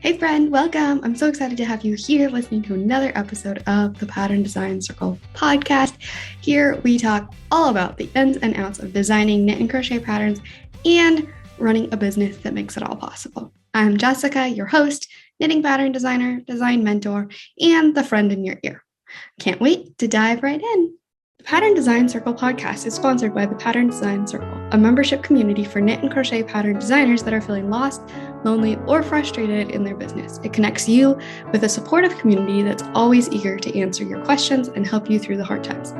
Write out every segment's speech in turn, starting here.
Hey friend, welcome. I'm so excited to have you here listening to another episode of the Pattern Design Circle podcast. Here we talk all about the ins and outs of designing knit and crochet patterns and running a business that makes it all possible. I'm Jessica, your host, knitting pattern designer, design mentor, and the friend in your ear. Can't wait to dive right in. The Pattern Design Circle podcast is sponsored by the Pattern Design Circle, a membership community for knit and crochet pattern designers that are feeling lost, lonely, or frustrated in their business. It connects you with a supportive community that's always eager to answer your questions and help you through the hard times.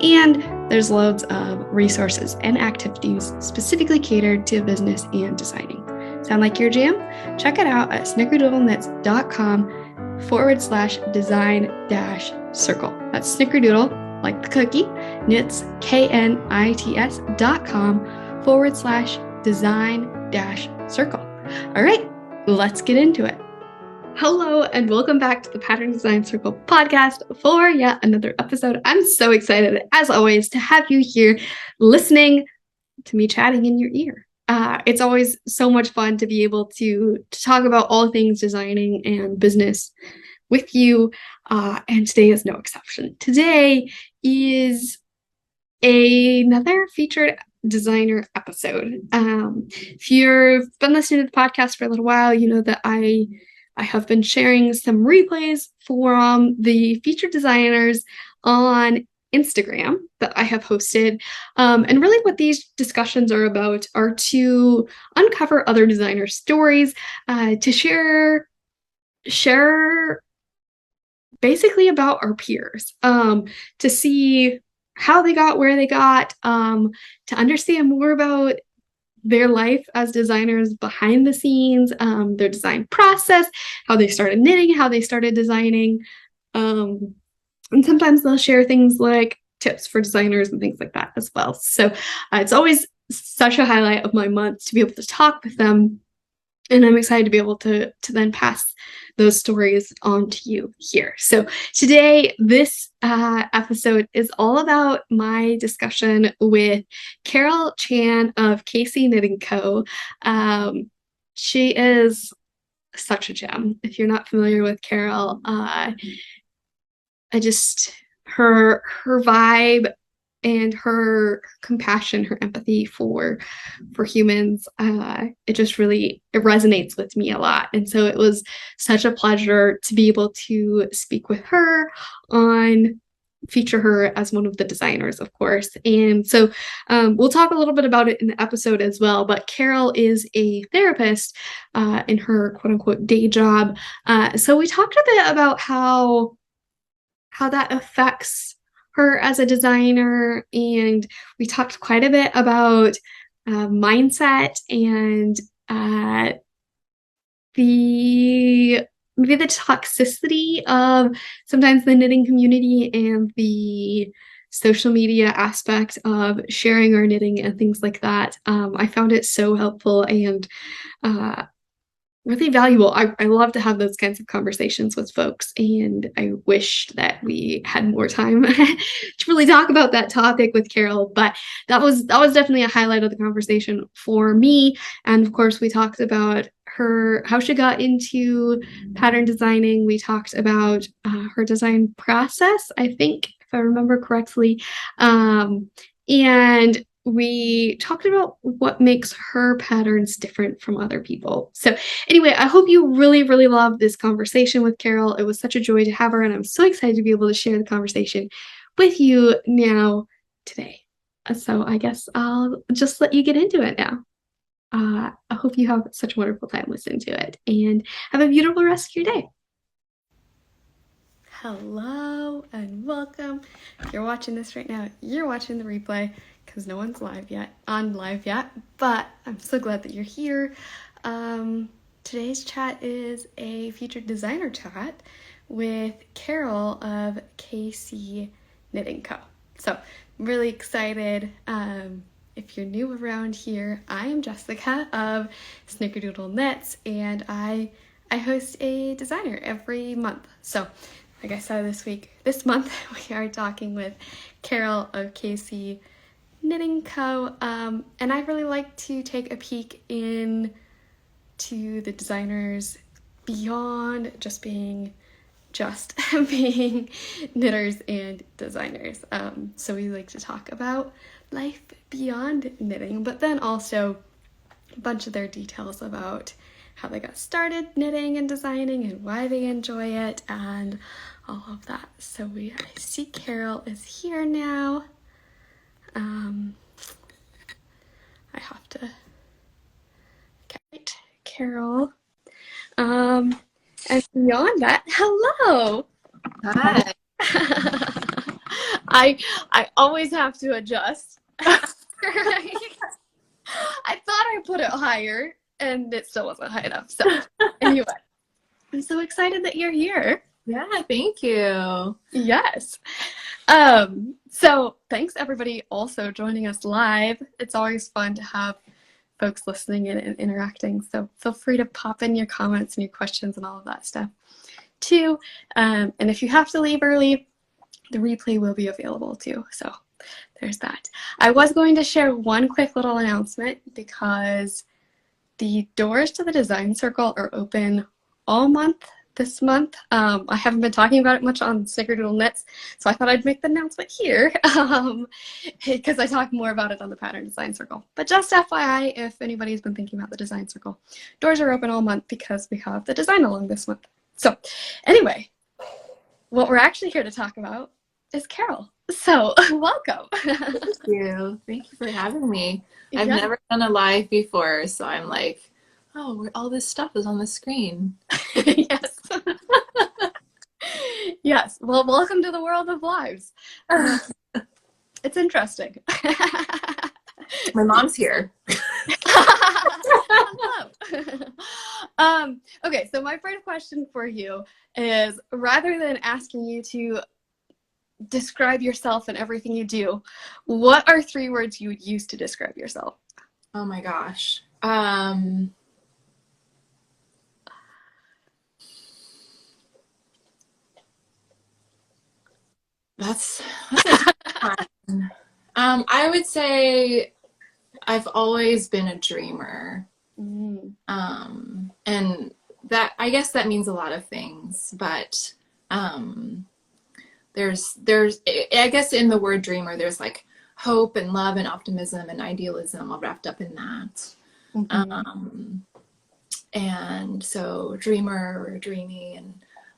And there's loads of resources and activities specifically catered to business and designing. Sound like your jam? Check it out at snickerdoodleknits.com/design-circle. That's snickerdoodle, like the cookie, knits, knits.com/design-circle. All right, let's get into it. Hello, and welcome back to the Pattern Design Circle podcast for yet another episode. I'm so excited, as always, to have you here listening to me chatting in your ear. It's always so much fun to be able to talk about all things designing and business with you, and today is no exception. Today is another featured designer episode. If you've been listening to the podcast for a little while, you know that I have been sharing some replays from the featured designers on Instagram that I have hosted. And really what these discussions are about are to uncover other designer stories, to share basically about our peers, to see how they got where they got, to understand more about their life as designers behind the scenes, their design process, how they started knitting, how they started designing. And sometimes they'll share things like tips for designers and things like that as well. So it's always such a highlight of my month to be able to talk with them. And I'm excited to be able to then pass those stories on to you here. So today, this episode is all about my discussion with Karel Chan of KC Knitting Co. She is such a gem. If you're not familiar with Karel, her vibe and her compassion, her empathy for humans, it resonates with me a lot. And so it was such a pleasure to be able to speak with her feature her as one of the designers, of course. And so we'll talk a little bit about it in the episode as well, but Karel is a therapist in her quote unquote day job. So we talked a bit about how that affects her as a designer, and we talked quite a bit about mindset and the toxicity of sometimes the knitting community and the social media aspect of sharing our knitting and things like that. I found it so helpful and really valuable. I love to have those kinds of conversations with folks, and I wish that we had more time to really talk about that topic with Karel, but that was definitely a highlight of the conversation for me. And of course, we talked about how she got into pattern designing. We talked about her design process, I think, if I remember correctly. And we talked about what makes her patterns different from other people. So anyway, I hope you really, really love this conversation with Karel. It was such a joy to have her, and I'm so excited to be able to share the conversation with you now today. So I guess I'll just let you get into it now. I hope you have such a wonderful time listening to it, and have a beautiful rest of your day. Hello and welcome. If you're watching this right now, you're watching the replay because no one's live yet, but I'm so glad that you're here. Today's chat is a featured designer chat with Karel of KC Knitting Co. So I'm really excited. If you're new around here, I am Jessica of Snickerdoodle Knits, and I host a designer every month. So like I said, this month, we are talking with Karel of KC Knitting Co. And I really like to take a peek into the designer's beyond just being being knitters and designers. So we like to talk about life beyond knitting, but then also a bunch of their details about how they got started knitting and designing and why they enjoy it and all of that. So I see Karel is here now. I have to get Karel. And beyond that, hello. Hi. I always have to adjust. I thought I put it higher and it still wasn't high enough. So anyway, I'm so excited that you're here. Yeah, thank you. Yes. So thanks everybody also joining us live. It's always fun to have folks listening in and interacting. So feel free to pop in your comments and your questions and all of that stuff too. And if you have to leave early, the replay will be available too. So there's that. I was going to share one quick little announcement because the doors to the design circle are open all month this month. I haven't been talking about it much on Snickerdoodle Knits, so I thought I'd make the announcement here because I talk more about it on the Pattern Design Circle. But just FYI, if anybody's been thinking about the Design Circle, doors are open all month because we have the design along this month. So anyway, what we're actually here to talk about is Karel. So welcome. Thank you. Thank you for having me. I've never done a live before, so I'm like, oh, all this stuff is on the screen. Yes. Yes. Well, welcome to the world of lives. It's interesting. My mom's here. Hello. Okay, so my first question for you is, rather than asking you to describe yourself and everything you do, what are 3 words you would use to describe yourself? Oh my gosh. That's a tough one. I would say I've always been a dreamer. And that, I guess that means a lot of things, but there's I guess in the word dreamer there's like hope and love and optimism and idealism all wrapped up in that. And so dreamer or dreamy,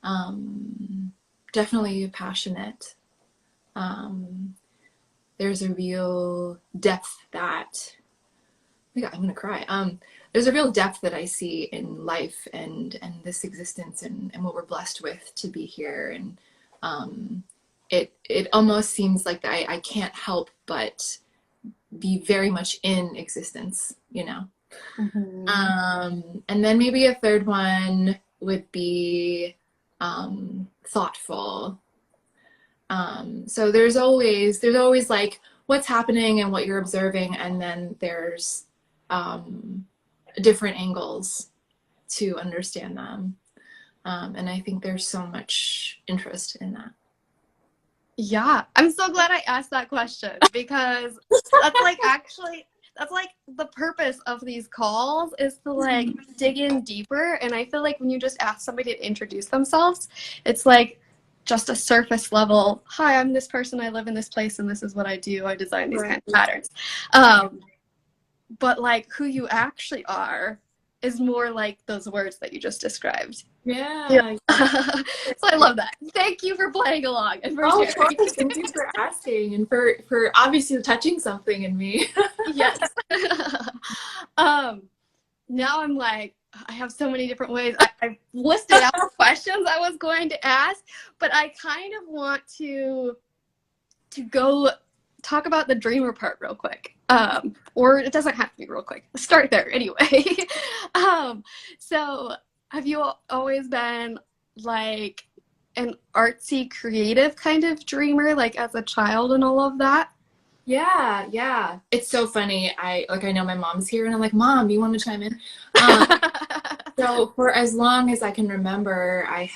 and definitely passionate. There's a real depth that, oh my God, I'm gonna cry. There's a real depth that I see in life and this existence and what we're blessed with to be here. And it almost seems like I can't help but be very much in existence, you know? And then maybe a third one would be thoughtful. So there's always like what's happening and what you're observing, and then there's different angles to understand them. And I think there's so much interest in that. Yeah, I'm so glad I asked that question because that's like the purpose of these calls is to like dig in deeper. And I feel like when you just ask somebody to introduce themselves, it's like just a surface level, hi, I'm this person, I live in this place, and this is what I do. I design these kind of patterns. But like who you actually are is more like those words that you just described. Yeah. So I love that. Thank you for playing along and for sharing. Thank you for asking and for obviously touching something in me. Yes. Now I'm like, I have so many different ways. I listed out the questions I was going to ask, but I kind of want to go talk about the dreamer part real quick. Or it doesn't have to be real quick. Let's start there anyway. So have you always been like an artsy, creative kind of dreamer, like as a child and all of that? Yeah. It's so funny. I know my mom's here and I'm like, Mom, do you want to chime in? So for as long as I can remember, I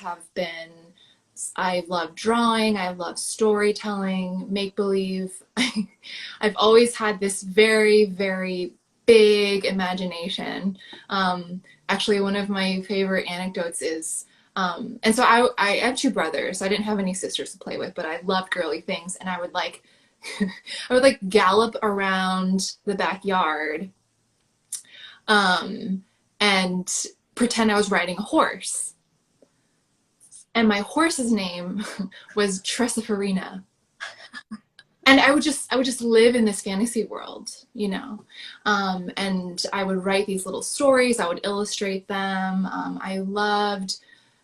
love drawing, I love storytelling, make-believe. I've always had this very, very big imagination. Actually, one of my favorite anecdotes is, and so I have two brothers. So I didn't have any sisters to play with, but I loved girly things, and I would like, I would like gallop around the backyard, and pretend I was riding a horse. And my horse's name was Tressiferina. And I would just live in this fantasy world, you know. And I would write these little stories. I would illustrate them. I loved,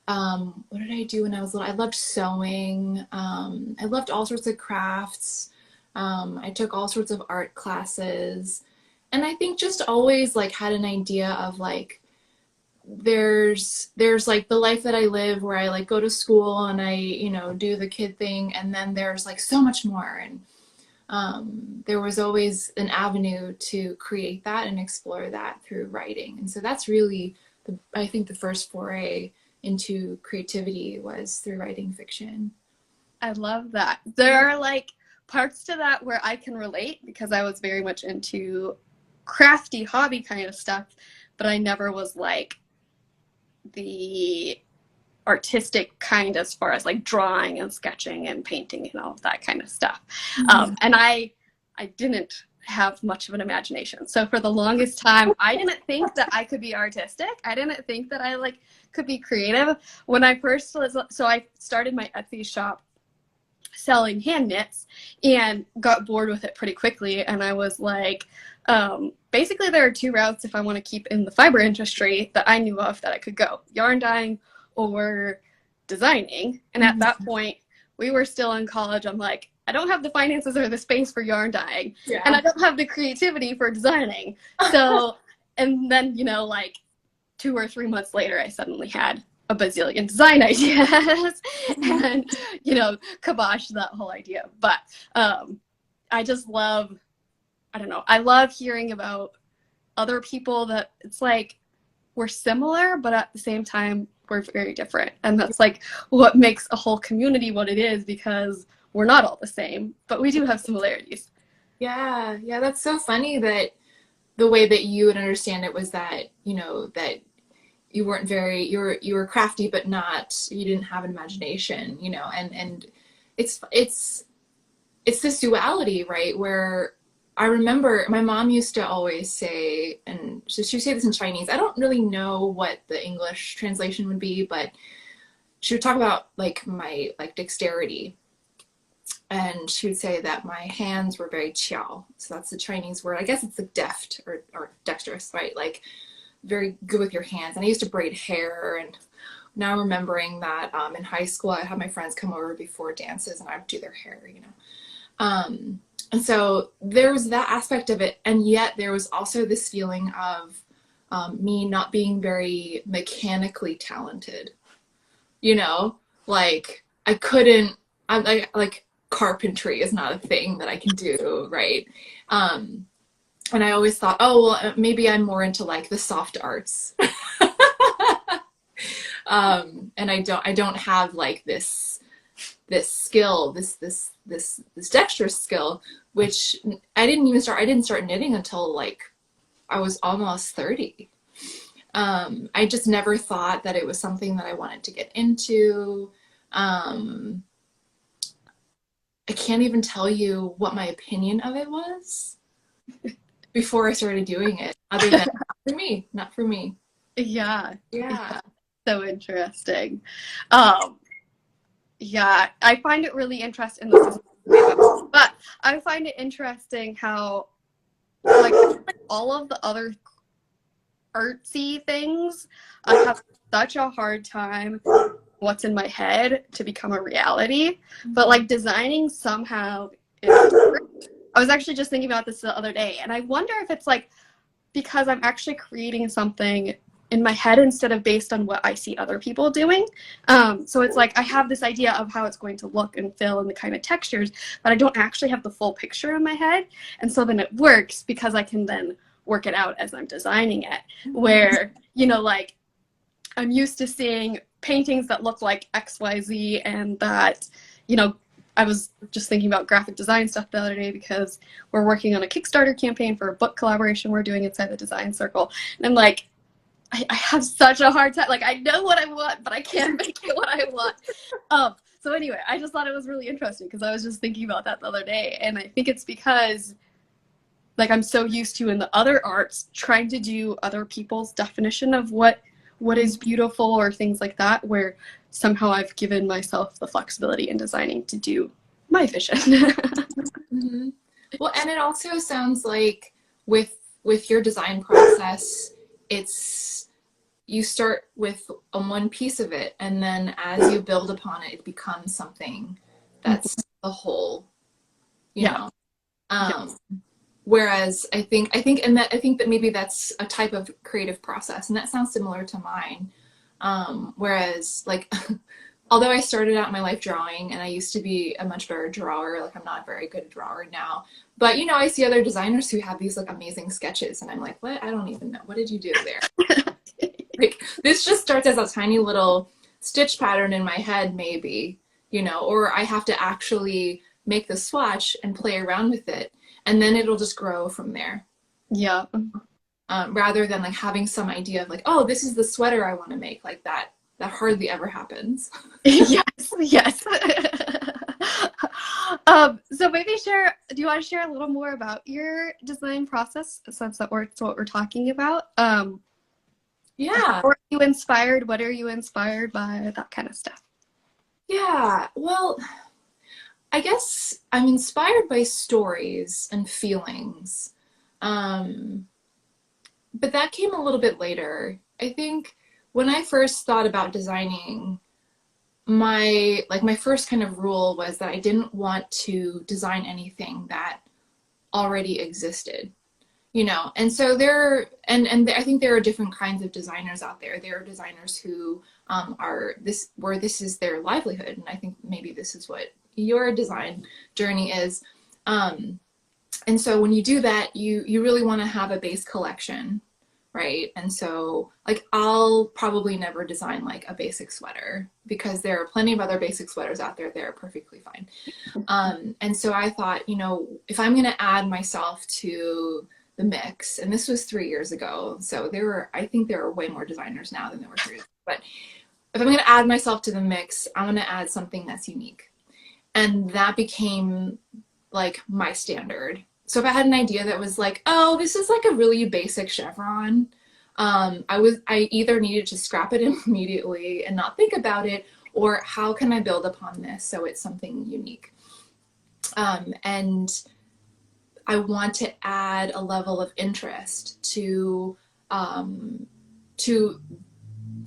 what did I do when I was little? I loved sewing. I loved all sorts of crafts. I took all sorts of art classes. And I think just always like had an idea of like, there's like the life that I live where I like go to school and I, you know, do the kid thing. And then there's like so much more. And there was always an avenue to create that and explore that through writing. And so that's really, I think, the first foray into creativity was through writing fiction. I love that. There are like parts to that where I can relate because I was very much into crafty hobby kind of stuff, but I never was like the artistic kind as far as like drawing and sketching and painting and all of that kind of stuff. And I didn't have much of an imagination. So for the longest time, I didn't think that I could be artistic. I didn't think that I like could be creative. When I first was, so I started my Etsy shop selling hand knits and got bored with it pretty quickly. And I was like, basically there are two routes if I want to keep in the fiber industry that I knew of that I could go: yarn dyeing or designing. And at that point, we were still in college. I'm like, I don't have the finances or the space for yarn dyeing, and I don't have the creativity for designing. So, and then, you know, like 2 or 3 months later, I suddenly had a bazillion design ideas and, you know, kibosh that whole idea. But I just love, I don't know, I love hearing about other people that it's like we're similar, but at the same time, we're very different. And that's like what makes a whole community what it is, because we're not all the same, but we do have similarities. Yeah, that's so funny that the way that you would understand it was that, you know, that you weren't very, you were crafty, but not, you didn't have an imagination, you know, and it's this duality, right? Where I remember my mom used to always say, and she would say this in Chinese. I don't really know what the English translation would be, but she would talk about like my like dexterity. And she would say that my hands were very qiao. So that's the Chinese word. I guess it's like deft or dexterous, right? Like very good with your hands. And I used to braid hair. And now I'm remembering that in high school, I had my friends come over before dances and I would do their hair, you know. And so there was that aspect of it. And yet there was also this feeling of me not being very mechanically talented, you know, like I couldn't, I'm like carpentry is not a thing that I can do, right? And I always thought, oh, well, maybe I'm more into like the soft arts. And I don't have like this skill, this dexterous skill, which I didn't start knitting until like I was almost 30. I just never thought that it was something that I wanted to get into. I can't even tell you what my opinion of it was before I started doing it, other than not for me. Yeah. Yeah. So interesting. Yeah, I find it really interesting. But I find it interesting how like all of the other artsy things, I have such a hard time what's in my head to become a reality. But like designing somehow is different. I was actually just thinking about this the other day, and I wonder if it's like because I'm actually creating something in my head instead of based on what I see other people doing. So it's like I have this idea of how it's going to look and feel and the kind of textures, but I don't actually have the full picture in my head. And so then it works because I can then work it out as I'm designing it, where, you know, like I'm used to seeing paintings that look like XYZ and that, you know, I was just thinking about graphic design stuff the other day because we're working on a Kickstarter campaign for a book collaboration we're doing inside the design circle. And I'm like, I have such a hard time. Like, I know what I want, but I can't make it what I want. So anyway, I just thought it was really interesting because I was just thinking about that the other day. And I think it's because, like, I'm so used to in the other arts trying to do other people's definition of what is beautiful or things like that, where somehow I've given myself the flexibility in designing to do my vision. Mm-hmm. Well, and it also sounds like with your design process, it's you start with one piece of it, and then as you build upon it, it becomes something that's the whole, you know. Yes. Whereas I think that maybe that's a type of creative process, and that sounds similar to mine. Whereas, like, although I started out my life drawing, and I used to be a much better drawer, like I'm not a very good drawer now. But I see other designers who have these like amazing sketches, and I'm like, what? I don't even know. What did you do there? Like, this just starts as a tiny little stitch pattern in my head, maybe, or I have to actually make the swatch and play around with it, and then it'll just grow from there. Yeah. Rather than like having some idea of like, oh, this is the sweater I want to make, like that hardly ever happens. Yes. So maybe do you want to share a little more about your design process, since that's what we're talking about? Yeah. How are you inspired? What are you inspired by? That kind of stuff. Yeah. Well, I guess I'm inspired by stories and feelings. But that came a little bit later. I think when I first thought about designing, my first kind of rule was that I didn't want to design anything that already existed. And so I think there are different kinds of designers out there. There are designers who where this is their livelihood, and I think maybe this is what your design journey is. And so when you do that, you really want to have a base collection, right? And so, like, I'll probably never design like a basic sweater because there are plenty of other basic sweaters out there that are perfectly fine. And so I thought, if I'm going to add myself to the mix, and this was 3 years ago, so I think there are way more designers now than there were 3 years ago, but if I'm going to add myself to the mix, I'm going to add something that's unique. And that became like my standard. So if I had an idea that was like, oh, this is like a really basic chevron, I either needed to scrap it immediately and not think about it, or how can I build upon this so it's something unique? And I want to add a level of interest to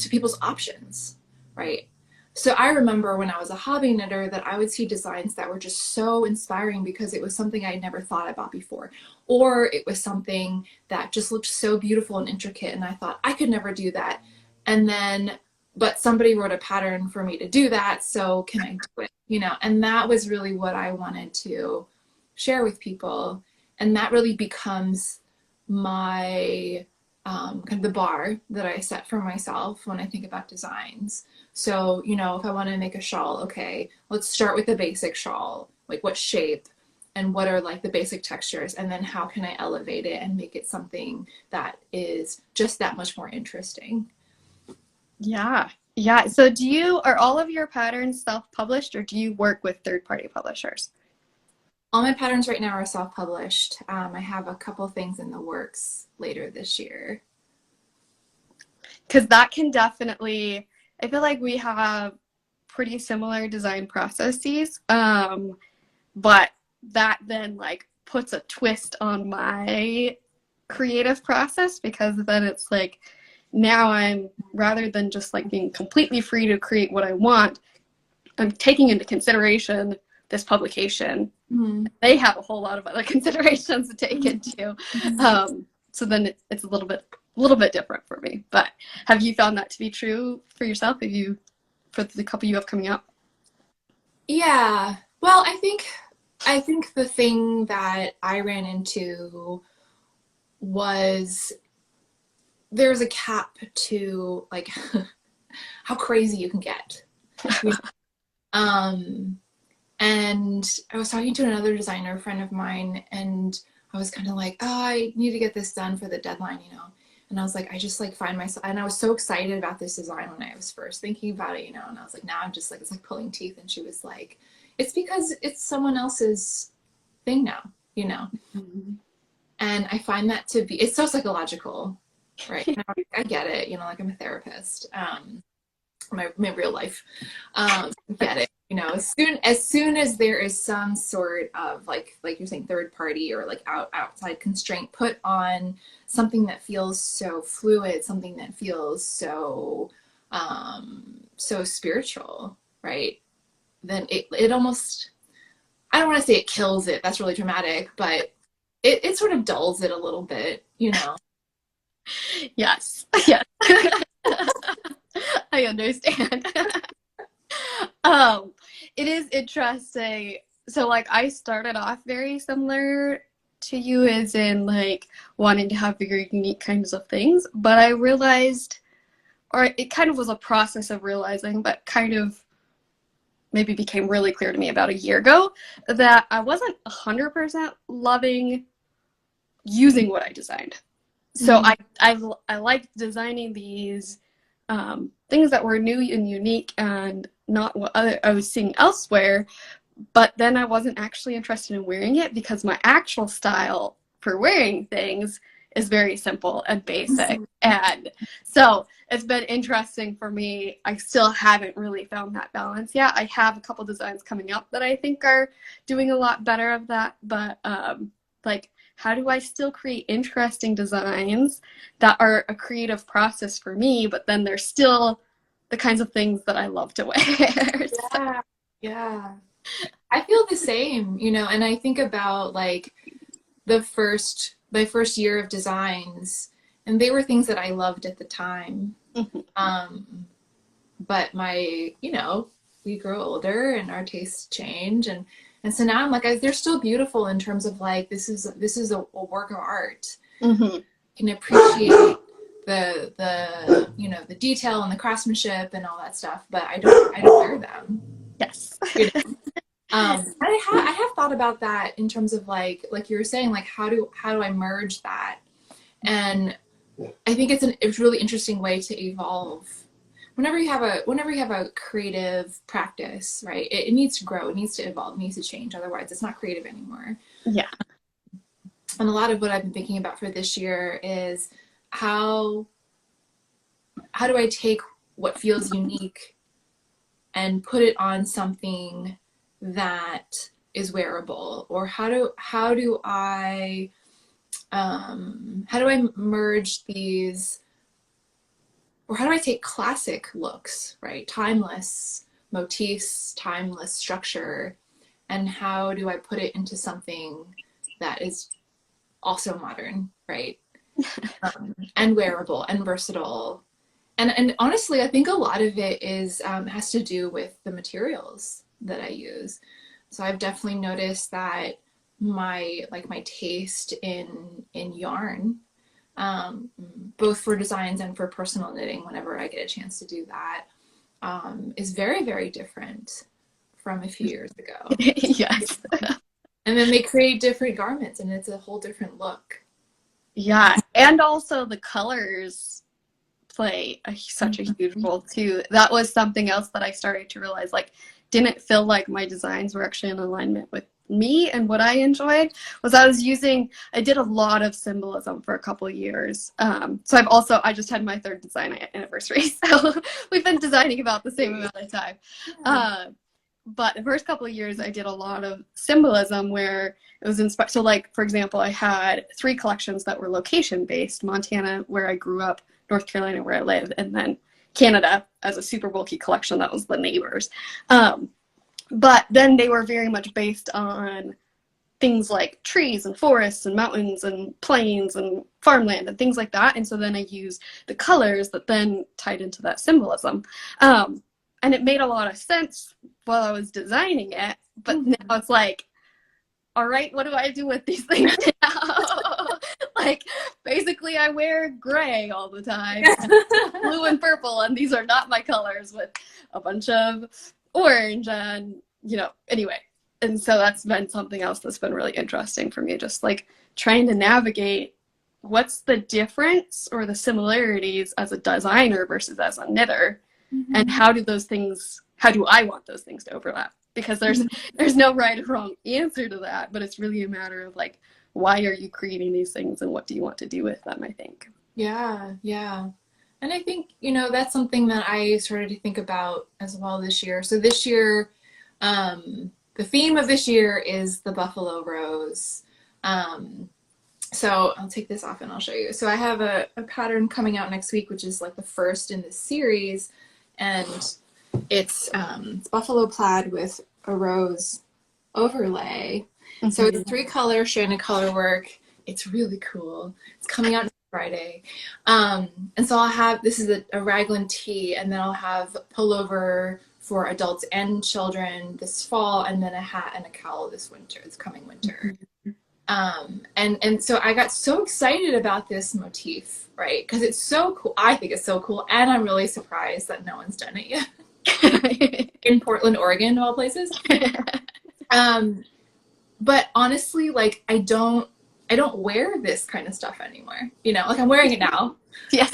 people's options, right? So I remember when I was a hobby knitter that I would see designs that were just so inspiring because it was something I'd never thought about before, or it was something that just looked so beautiful and intricate, and I thought I could never do that. And then, but somebody wrote a pattern for me to do that, so can I do it? And that was really what I wanted to share with people, and that really becomes my kind of the bar that I set for myself when I think about designs. So, if I want to make a shawl, okay, let's start with the basic shawl, like what shape and what are like the basic textures, and then how can I elevate it and make it something that is just that much more interesting. Yeah. So are all of your patterns self-published, or do you work with third-party publishers? All my patterns right now are self-published. I have a couple things in the works later this year. Because that can definitely, I feel like we have pretty similar design processes, but that then like puts a twist on my creative process, because then it's like, now I'm, rather than just like being completely free to create what I want, I'm taking into consideration this publication. Mm-hmm. They have a whole lot of other considerations to take into. So then it's a little bit different for me. But have you found that to be true for yourself? For the couple you have coming up? Yeah. Well, I think the thing that I ran into was there's a cap to like how crazy you can get. And I was talking to another designer friend of mine, and I was kind of like, oh, I need to get this done for the deadline, you know. And I was like, I just like find myself, and I was so excited about this design when I was first thinking about it, you know. And I was like, now I'm just like, it's like pulling teeth. And she was like, it's because it's someone else's thing now, you know. Mm-hmm. And I find that to be, it's so psychological, right? And I get it, you know, like I'm a therapist, my real life, get it, you know, as soon as there is some sort of like you're saying, third party or like outside constraint put on something that feels so fluid, something that feels so, so spiritual, right? Then it almost, I don't want to say it kills it. That's really dramatic, but it sort of dulls it a little bit, you know? Yes. Yes. I understand. It is interesting. So like I started off very similar to you as in like wanting to have very unique kinds of things, but I realized, or it kind of was a process of realizing, but kind of maybe became really clear to me about a year ago, that I wasn't 100% loving using what I designed. So I liked designing these things that were new and unique and not what I was seeing elsewhere, but then I wasn't actually interested in wearing it because my actual style for wearing things is very simple and basic. And so it's been interesting for me. I still haven't really found that balance yet. I have a couple designs coming up that I think are doing a lot better of that, but like, how do I still create interesting designs that are a creative process for me, but then they're still the kinds of things that I love to wear? Yeah, yeah. I feel the same, you know, and I think about like my first year of designs, and they were things that I loved at the time. But you know, we grow older and our tastes change, and so now I'm like, they're still beautiful in terms of like this is a work of art. Mm-hmm. Can appreciate the you know, the detail and the craftsmanship and all that stuff, but I don't wear them. Yes. You know? I have thought about that in terms of like you were saying, like how do I merge that? And I think it's a really interesting way to evolve. Whenever you have a creative practice, right? It needs to grow, it needs to evolve, it needs to change. Otherwise, it's not creative anymore. Yeah. And a lot of what I've been thinking about for this year is how do I take what feels unique and put it on something that is wearable, or how do I merge these, or how do I take classic looks, right, timeless motifs, timeless structure, and how do I put it into something that is also modern, right? And wearable and versatile. And honestly, I think a lot of it is has to do with the materials that I use. So I've definitely noticed that my taste in yarn, both for designs and for personal knitting, whenever I get a chance to do that, is very, very different from a few years ago. Yes. And then they create different garments, and it's a whole different look. Yeah, and also the colors play such a huge role too. That was something else that I started to realize, like, didn't feel like my designs were actually in alignment with me and what I enjoyed. Was I did a lot of symbolism for a couple of years. So I just had my 3rd design anniversary, so we've been designing about the same amount of time. But the first couple of years I did a lot of symbolism where it was inspired. So like, for example, I had 3 collections that were location based: Montana, where I grew up, North Carolina, where I live, and then Canada as a super bulky collection that was the neighbors. But then they were very much based on things like trees and forests and mountains and plains and farmland and things like that. And so then I used the colors that then tied into that symbolism. And it made a lot of sense while I was designing it, but now it's like, all right, what do I do with these things now? Like, basically I wear gray all the time, blue and purple, and these are not my colors, with a bunch of orange and, you know, anyway. And so that's been something else that's been really interesting for me, just like trying to navigate what's the difference or the similarities as a designer versus as a knitter, and how do I want those things to overlap? Because there's no right or wrong answer to that, but it's really a matter of like, why are you creating these things and what do you want to do with them, I think. Yeah, yeah. And I think, that's something that I started to think about as well this year. So this year, the theme of this year is the Buffalo Rose. So I'll take this off and I'll show you. So I have a pattern coming out next week, which is like the first in this series. And it's buffalo plaid with a rose overlay. Mm-hmm. So it's 3-color Shannon color work. It's really cool. It's coming out Friday. And so I'll have, this is a raglan tee, and then I'll have pullover for adults and children this fall, and then a hat and a cowl this coming winter. And so I got so excited about this motif, right? Because it's so cool. I think it's so cool. And I'm really surprised that no one's done it yet in Portland, Oregon, of all places. But honestly, like, I don't wear this kind of stuff anymore. Like, I'm wearing it now. Yes.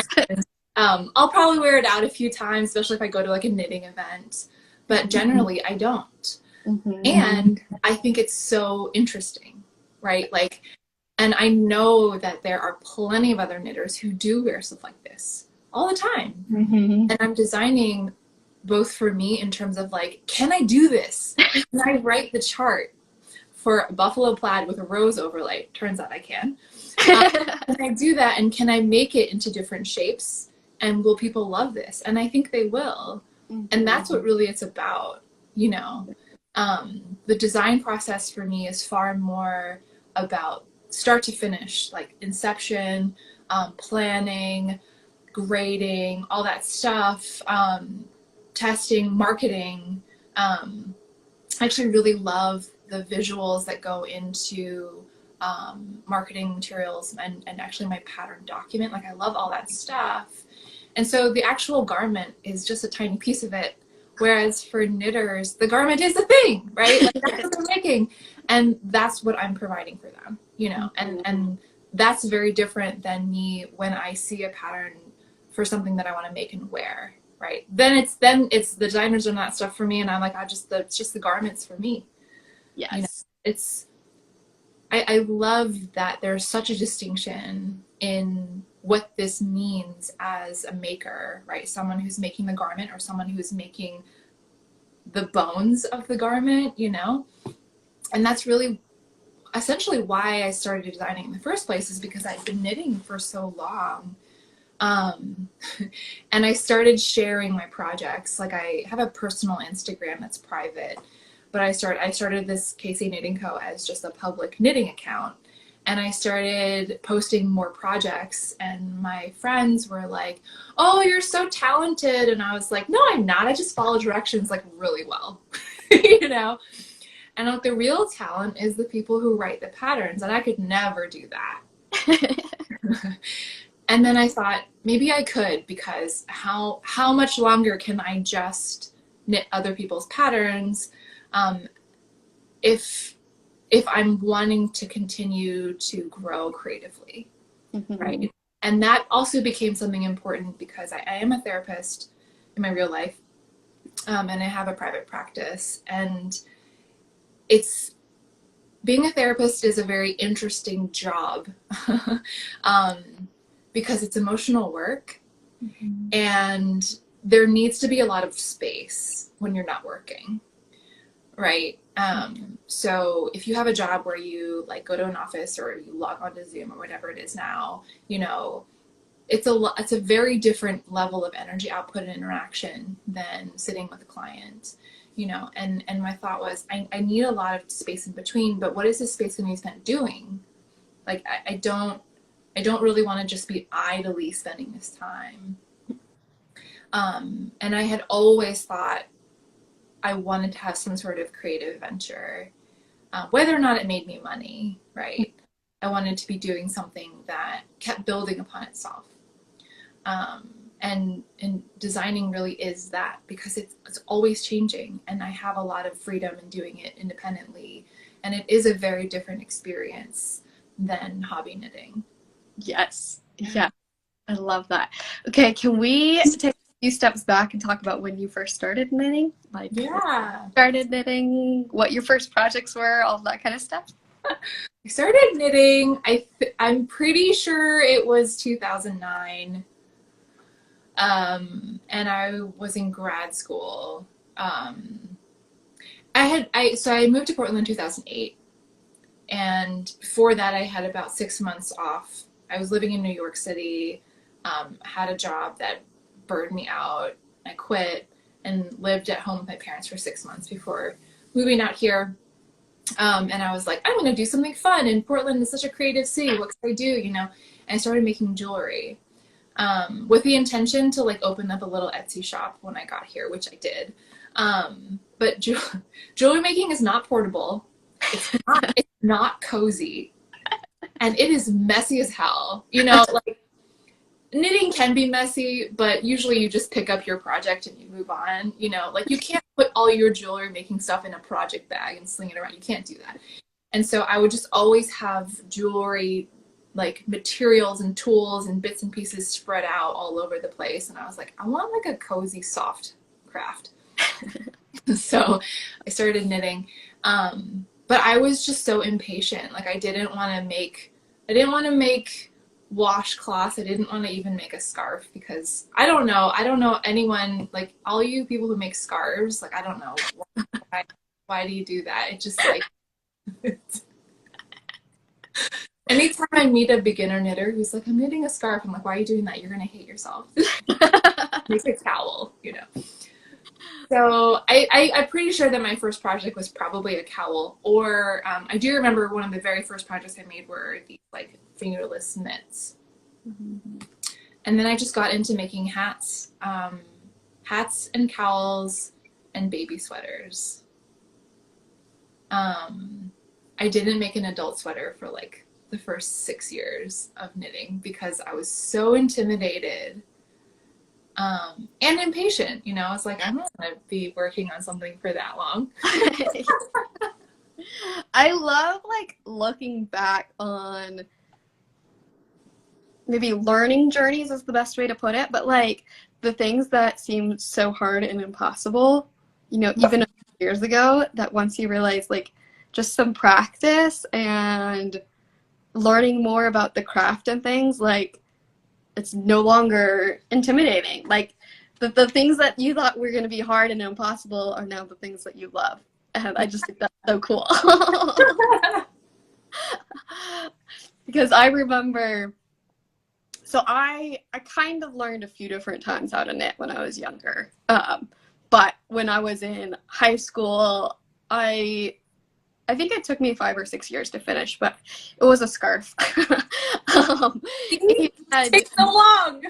I'll probably wear it out a few times, especially if I go to like a knitting event, but generally I don't. Mm-hmm. And I think it's so interesting, right? Like, and I know that there are plenty of other knitters who do wear stuff like this all the time. Mm-hmm. And I'm designing both for me in terms of like, can I do this? Can I write the chart for buffalo plaid with a rose overlay? Turns out I can. Can I do that, and can I make it into different shapes? And will people love this? And I think they will. Mm-hmm. And that's what really it's about, The design process for me is far more about start to finish, like inception, planning, grading, all that stuff, testing, marketing. I actually really love the visuals that go into marketing materials and actually my pattern document. Like, I love all that stuff. And so the actual garment is just a tiny piece of it. Whereas for knitters, the garment is the thing, right? Like, that's what they're making. And that's what I'm providing for them, and that's very different than me when I see a pattern for something that I want to make and wear, right? Then it's the designers are not stuff for me. And I'm like, it's just the garments for me. Yes. I love that there's such a distinction in what this means as a maker, right? Someone who's making the garment or someone who's making the bones of the garment, And that's really essentially why I started designing in the first place, is because I'd been knitting for so long. And I started sharing my projects. Like, I have a personal Instagram that's private, but I started this KC Knitting Co. as just a public knitting account. And I started posting more projects, and my friends were like, "Oh, you're so talented." And I was like, "No, I'm not. I just follow directions like really well." And like, the real talent is the people who write the patterns, and I could never do that. And then I thought maybe I could, because how much longer can I just knit other people's patterns if I'm wanting to continue to grow creatively, mm-hmm. right? And that also became something important because I am a therapist in my real life, and I have a private practice. And being a therapist is a very interesting job because it's emotional work, mm-hmm. and there needs to be a lot of space when you're not working, right? So if you have a job where you like go to an office or you log onto Zoom or whatever it is now, it's a very different level of energy output and interaction than sitting with a client, and my thought was, I need a lot of space in between, but what is this space going to be spent doing? Like, I don't really want to just be idly spending this time. And I had always thought I wanted to have some sort of creative venture, whether or not it made me money, right? I wanted to be doing something that kept building upon itself. and designing really is that, because it's always changing, and I have a lot of freedom in doing it independently, and it is a very different experience than hobby knitting. Yes. Yeah. I love that. Okay, can we take a few steps back and talk about when you first started knitting? Like, Yeah. started knitting, what your first projects were, all that kind of stuff? I started knitting, I'm pretty sure it was 2009. And I was in grad school. So I moved to Portland in 2008, and before that I had about 6 months off. I was living in New York City, had a job that burned me out. I quit and lived at home with my parents for 6 months before moving out here. And I was like, I'm going to do something fun. And Portland is such a creative city. What can I do? And I started making jewelry, with the intention to like open up a little Etsy shop when I got here, which I did. But jewelry making is not portable. It's not cozy, and it is messy as hell. Like knitting can be messy, but usually you just pick up your project and you move on. Like you can't put all your jewelry making stuff in a project bag and sling it around. You can't do that. And so I would just always have jewelry, like materials and tools and bits and pieces spread out all over the place. And I was like, I want like a cozy, soft craft. So I started knitting. But I was just so impatient. Like I didn't want to make washcloths. I didn't want to even make a scarf, because I don't know anyone, like all you people who make scarves, like I don't know why do you do that? It just like anytime I meet a beginner knitter who's like, I'm knitting a scarf, I'm like, why are you doing that? You're gonna hate yourself. Make a cowl. So I'm pretty sure that my first project was probably a cowl, or I do remember one of the very first projects I made were these like fingerless mitts. Mm-hmm. And then I just got into making hats and cowls and baby sweaters. I didn't make an adult sweater for like the first 6 years of knitting because I was so intimidated. And impatient, I was like, I'm not going to be working on something for that long. I love like looking back on maybe learning journeys is the best way to put it, but like the things that seem so hard and impossible, even a few years ago, that once you realize like just some practice and learning more about the craft and things, like it's no longer intimidating. Like the things that you thought were going to be hard and impossible are now the things that you love. And I just think that's so cool. Because I remember, so I kind of learned a few different times how to knit when I was younger. But when I was in high school, I think it took me 5 or 6 years to finish, but it was a scarf. It takes so long.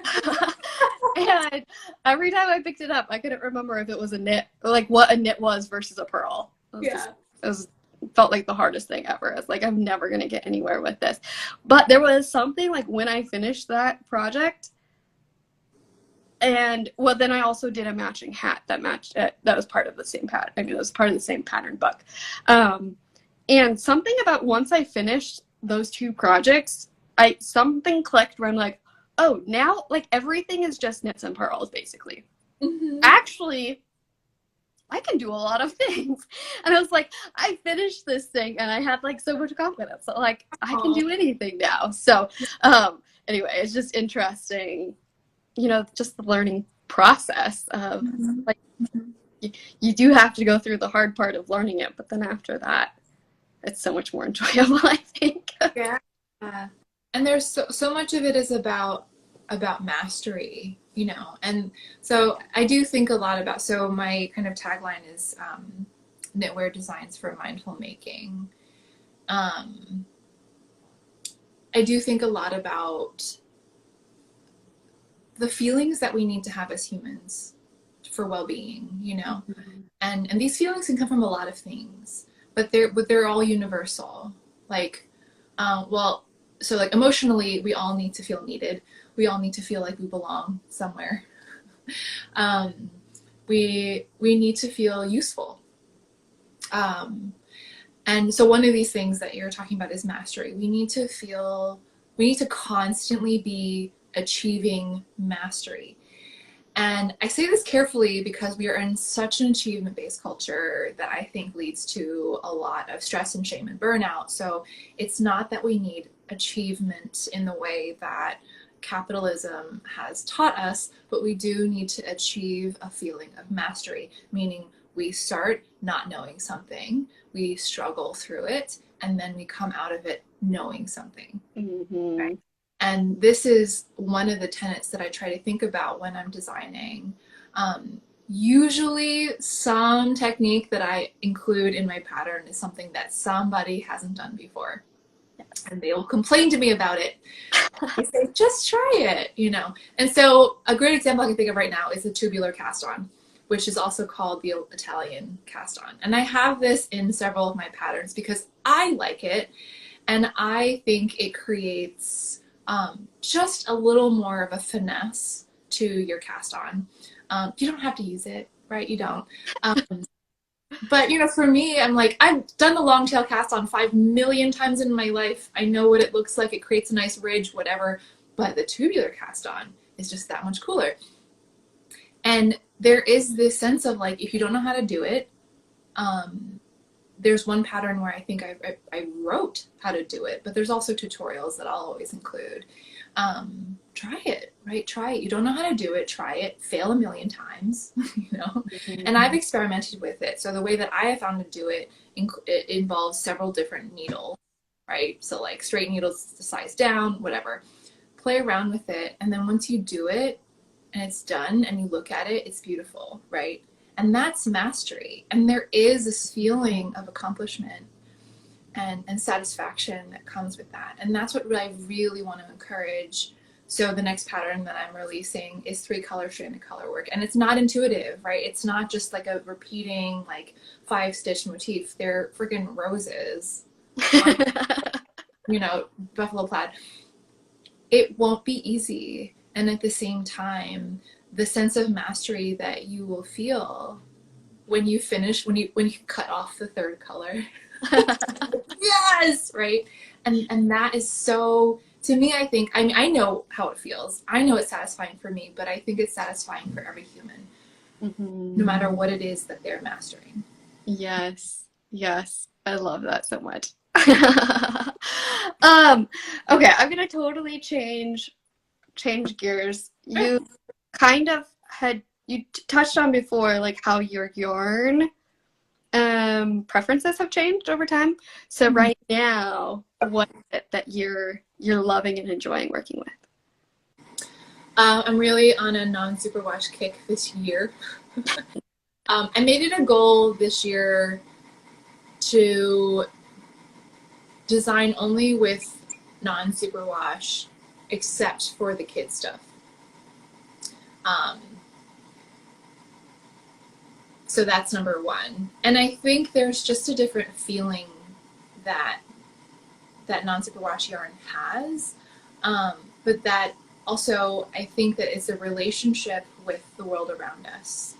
And every time I picked it up, I couldn't remember if it was a knit, like what a knit was versus a purl. It felt like the hardest thing ever. It's like, I'm never going to get anywhere with this. But there was something like when I finished that project, and well, then I also did a matching hat that matched it. That was part of the same pattern. I mean, it was part of the same pattern book. And something about once I finished those 2 projects, something clicked where I'm like, oh, now like everything is just knits and purls basically. Mm-hmm. Actually, I can do a lot of things. And I was like, I finished this thing and I had like so much confidence. So like I can do anything now. So anyway, it's just interesting, just the learning process of like you do have to go through the hard part of learning it, but then after that, it's so much more enjoyable, I think. Yeah. And there's so much of it is about mastery, and so I do think a lot about, so my kind of tagline is knitwear designs for mindful making. I do think a lot about the feelings that we need to have as humans for well-being, mm-hmm. and these feelings can come from a lot of things, but they're all universal. Like, so like emotionally, we all need to feel needed. we all need to feel like we belong somewhere. We need to feel useful. And so one of these things that you're talking about is mastery. We need to constantly be achieving mastery. And I say this carefully because we are in such an achievement-based culture that I think leads to a lot of stress and shame and burnout. So it's not that we need achievement in the way that capitalism has taught us, but we do need to achieve a feeling of mastery, meaning we start not knowing something, we struggle through it, and then we come out of it knowing something. Mm-hmm. Right? And this is one of the tenets that I try to think about when I'm designing. Usually some technique that I include in my pattern is something that somebody hasn't done before. And they will complain to me about it. I say, just try it, you know. And so a great example I can think of right now is the tubular cast on, which is also called the Italian cast on. And I have this in several of my patterns because I like it. And I think it creates just a little more of a finesse to your cast on. You don't have to use it, right? You don't. But, you know, for me, I'm like, I've done the long tail cast on 5 million times in my life. I know what it looks like. It creates a nice ridge, whatever. But the tubular cast on is just that much cooler. And there is this sense of like, if you don't know how to do it, there's one pattern where I think I wrote how to do it, but there's also tutorials that I'll always include. Try it, right? Try it. You don't know how to do it, try it, fail a million times, you know? Mm-hmm. And I've experimented with it. So the way that I have found to do it, it involves several different needles, right? So like straight needles, the size down, whatever. Play around with it. And then once you do it and it's done and you look at it, it's beautiful, right? And that's mastery. And there is this feeling of accomplishment and satisfaction that comes with that. And that's what I really want to encourage. So the next pattern that I'm releasing is 3 color stranded color work. And it's not intuitive, right? It's not just like a repeating like 5-stitch motif. They're freaking roses, you know, buffalo plaid. It won't be easy. And at the same time, the sense of mastery that you will feel when you finish, when you cut off the 3rd color. Yes, right? And that is so, to me, I think, I mean, I know how it feels. I know it's satisfying for me, but I think it's satisfying for every human, mm-hmm. no matter what it is that they're mastering. Yes, yes. I love that so much. Okay, I'm gonna totally change gears. You kind of touched on before, like how your yarn preferences have changed over time. So mm-hmm. Right now, what is it that you're loving and enjoying working with? I'm really on a non-superwash kick this year. I made it a goal this year to design only with non-superwash, except for the kid stuff. So that's number 1. And I think there's just a different feeling that non-superwash yarn has. But that also, I think that it's a relationship with the world around us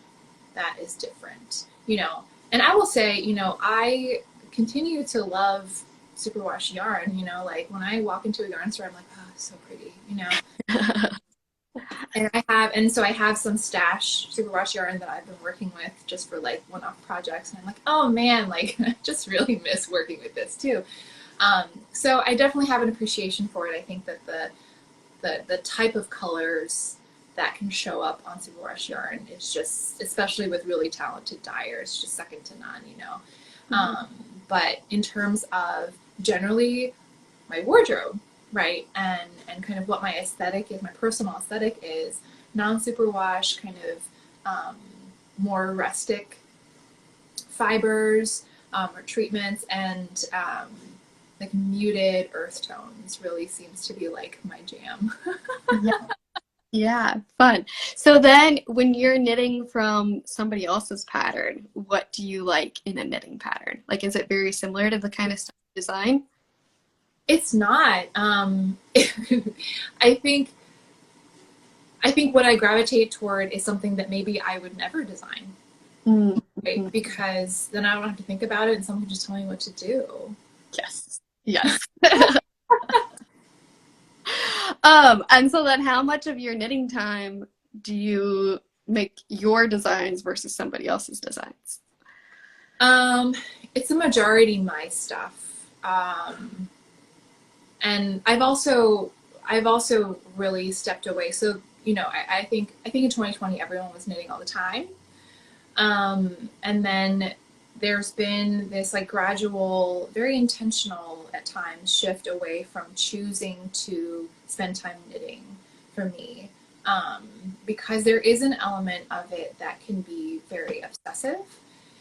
that is different, you know. And I will say, you know, I continue to love superwash yarn, you know, like when I walk into a yarn store, I'm like, oh, it's so pretty, you know. And so I have some stash superwash yarn that I've been working with just for like one-off projects, and I'm like, oh man, like I just really miss working with this too. So I definitely have an appreciation for it. I think that the type of colors that can show up on superwash yarn is just, especially with really talented dyers, just second to none, you know. Mm-hmm. But in terms of generally my wardrobe, right, and kind of what my aesthetic is, my personal aesthetic is non-superwash, kind of more rustic fibers or treatments, and like muted earth tones really seems to be like my jam. Yeah, fun. So then when you're knitting from somebody else's pattern, what do you like in a knitting pattern? Like, is it very similar to the kind of stuff you design? It's not. I think I think what I gravitate toward is something that maybe I would never design, right? Because then I don't have to think about it and someone can just tell me what to do. Yes. Yes. And so then how much of your knitting time do you make your designs versus somebody else's designs? It's a majority my stuff. And I've also really stepped away. So, I think in 2020 everyone was knitting all the time. And then there's been this like gradual, very intentional at times shift away from choosing to spend time knitting for me. Because there is an element of it that can be very obsessive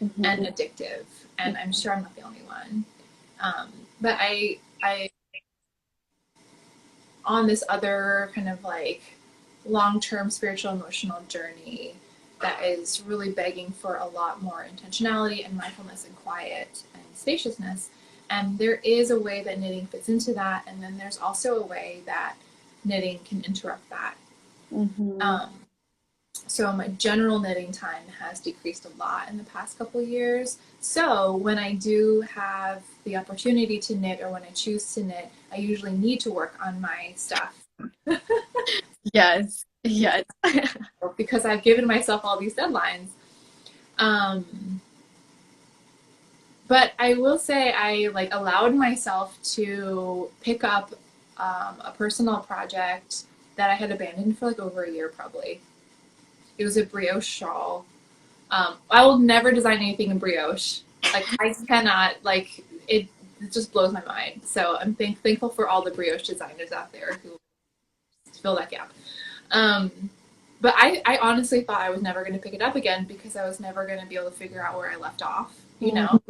and addictive, and I'm sure I'm not the only one. But I on this other kind of like long-term spiritual emotional journey that is really begging for a lot more intentionality and mindfulness and quiet and spaciousness. And there is a way that knitting fits into that, and then there's also a way that knitting can interrupt that. So my general knitting time has decreased a lot in the past couple of years. So when I do have the opportunity to knit, or when I choose to knit, I usually need to work on my stuff. Yes. Yes. Because I've given myself all these deadlines. But I will say I like allowed myself to pick up a personal project that I had abandoned for like over a year probably. It was a brioche shawl. I will never design anything in brioche. Like I cannot, like it just blows my mind. So I'm thankful for all the brioche designers out there who fill that gap. But I honestly thought I was never going to pick it up again because I was never going to be able to figure out where I left off, you know?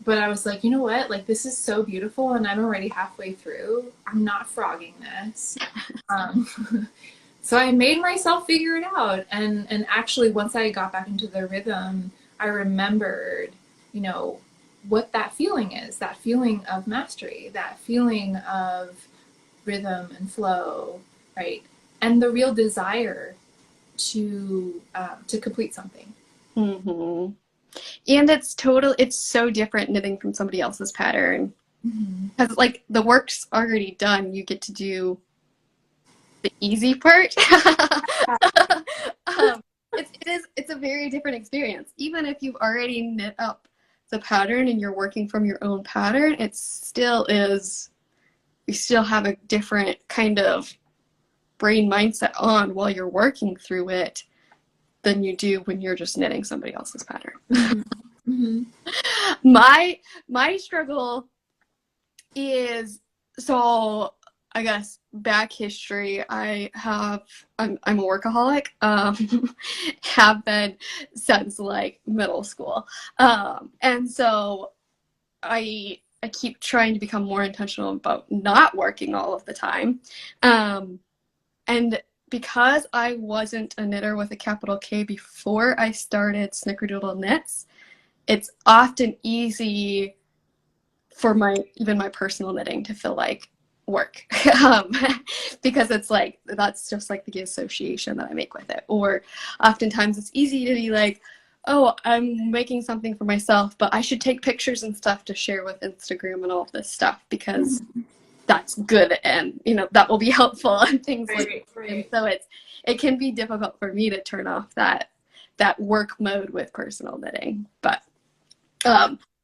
But I was like, you know what? Like, this is so beautiful, and I'm already halfway through. I'm not frogging this. So I made myself figure it out. And actually, once I got back into the rhythm, I remembered, you know, what that feeling is, that feeling of mastery, that feeling of rhythm and flow, right? And the real desire to complete something. And it's so different knitting from somebody else's pattern. Because like the work's already done, you get to do the easy part. It's a very different experience. Even if you've already knit up the pattern and you're working from your own pattern, it still is, you still have a different kind of brain mindset on while you're working through it than you do when you're just knitting somebody else's pattern. My struggle is, so I guess back history, I'm a workaholic, have been since like middle school. And so I keep trying to become more intentional about not working all of the time. And because I wasn't a knitter with a capital K before I started Snickerdoodle Knits, it's often easy for even my personal knitting to feel like work. Because it's like, that's just like the association that I make with it. Or oftentimes it's easy to be like, oh, I'm making something for myself, but I should take pictures and stuff to share with Instagram and all of this stuff because that's good, and you know that will be helpful and things like that. And so it can be difficult for me to turn off that work mode with personal knitting. But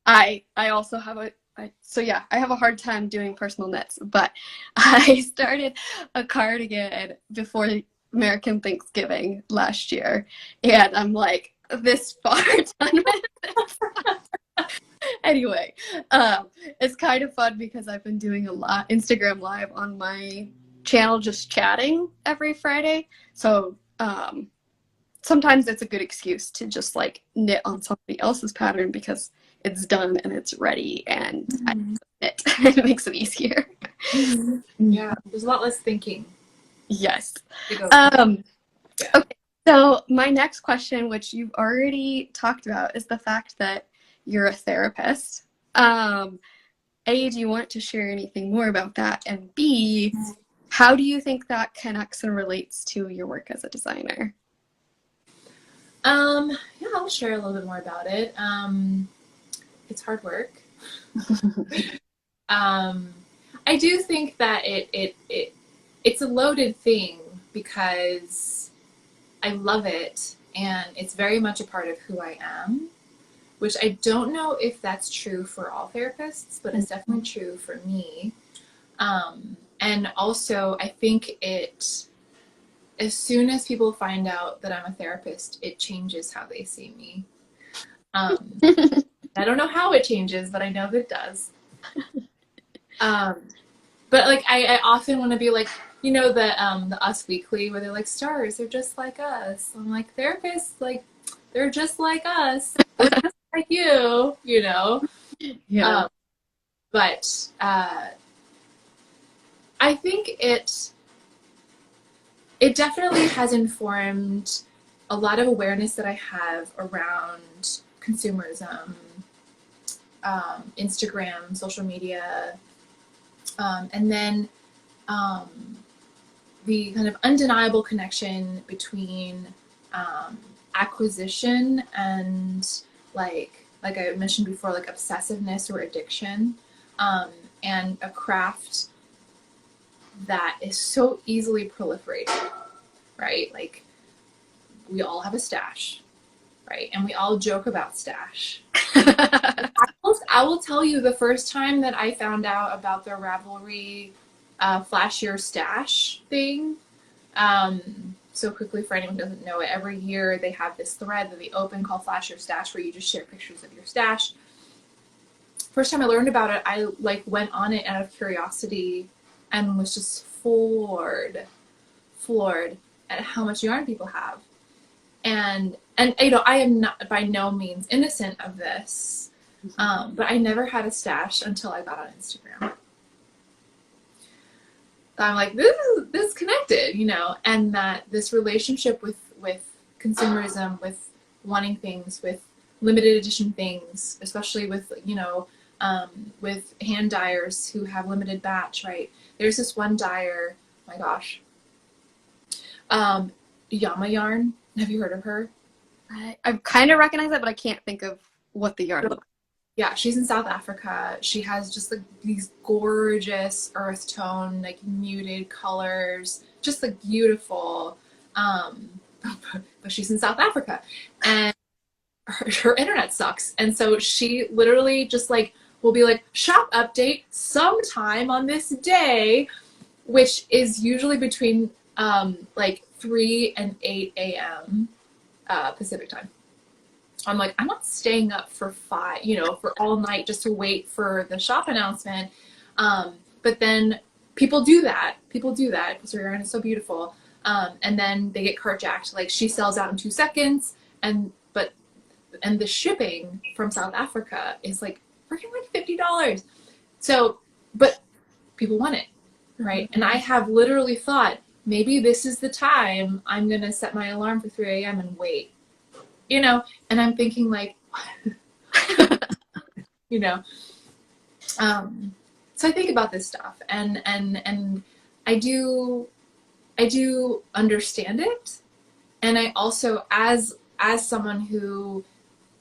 I also have I have a hard time doing personal knits, but I started a cardigan before American Thanksgiving last year, and I'm like this far done with this. Anyway, it's kind of fun because I've been doing a lot Instagram live on my channel, just chatting every Friday. So sometimes it's a good excuse to just like knit on somebody else's pattern because it's done and it's ready, and I knit. It makes it easier. Yeah, there's a lot less thinking. Yes. Okay. So my next question, which you've already talked about, is the fact that you're a therapist. A, do you want to share anything more about that? And B, How do you think that connects and relates to your work as a designer? Yeah, I'll share a little bit more about it. It's hard work. I do think that it's a loaded thing because I love it and it's very much a part of who I am, which I don't know if that's true for all therapists, but it's definitely true for me. And also, I think as soon as people find out that I'm a therapist, it changes how they see me. I don't know how it changes, but I know that it does. But like, I often want to be like, you know, the Us Weekly where they're like, stars, they're just like us. I'm like, therapists, like, they're just like us. We're just like you know? Yeah. But I think it definitely has informed a lot of awareness that I have around consumerism, Instagram, social media, and then the kind of undeniable connection between acquisition and like I mentioned before, like obsessiveness or addiction, and a craft that is so easily proliferated, right? Like we all have a stash, right? And we all joke about stash. I will tell you the first time that I found out about the Ravelry Flash Your Stash thing. So quickly, for anyone who doesn't know it, every year they have this thread that they open called Flash Your Stash where you just share pictures of your stash. First time I learned about it, I like went on it out of curiosity and was just floored at how much yarn people have. And you know, I am not by no means innocent of this, but I never had a stash until I got on Instagram. I'm like, this is connected, you know, and that this relationship with consumerism, with wanting things, with limited edition things, especially with, you know, with hand dyers who have limited batch, right? There's this one dyer, oh my gosh, Yama Yarn. Have you heard of her? I kind of recognize it, but I can't think of what the yarn looks like. Yeah, she's in South Africa. She has just like these gorgeous earth tone, like muted colors, just like beautiful. But she's in South Africa, and her internet sucks, and so she literally just like will be like shop update sometime on this day, which is usually between like 3 and 8 a.m. Pacific time. I'm like, I'm not staying up for 5, you know, for all night just to wait for the shop announcement. But then people do that because her yarn is so beautiful. And then they get carjacked. Like she sells out in 2 seconds, and the shipping from South Africa is like freaking like $50. So, but people want it, right? And I have literally thought, maybe this is the time I'm gonna set my alarm for 3 a.m. and wait. You know, and I'm thinking like, you know, so I think about this stuff, and I do understand it, and I also, as someone who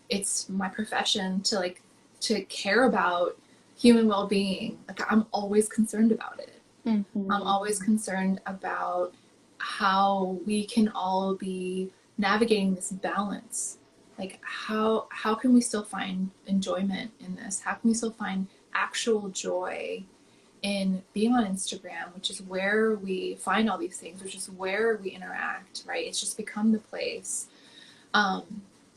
it's my profession to care about human well-being, like I'm always concerned about it. Mm-hmm. I'm always concerned about how we can all be navigating this balance. Like how can we still find enjoyment in this? How can we still find actual joy in being on Instagram, which is where we find all these things, which is where we interact, right? It's just become the place.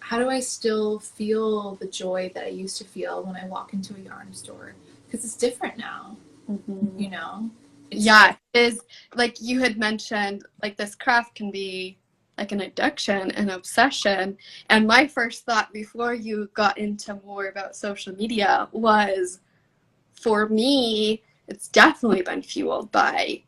How do I still feel the joy that I used to feel when I walk into a yarn store? Because it's different now, mm-hmm. You know? Yeah, it is. Like you had mentioned, like this craft can be like an addiction, an obsession. And my first thought before you got into more about social media was, for me, it's definitely been fueled by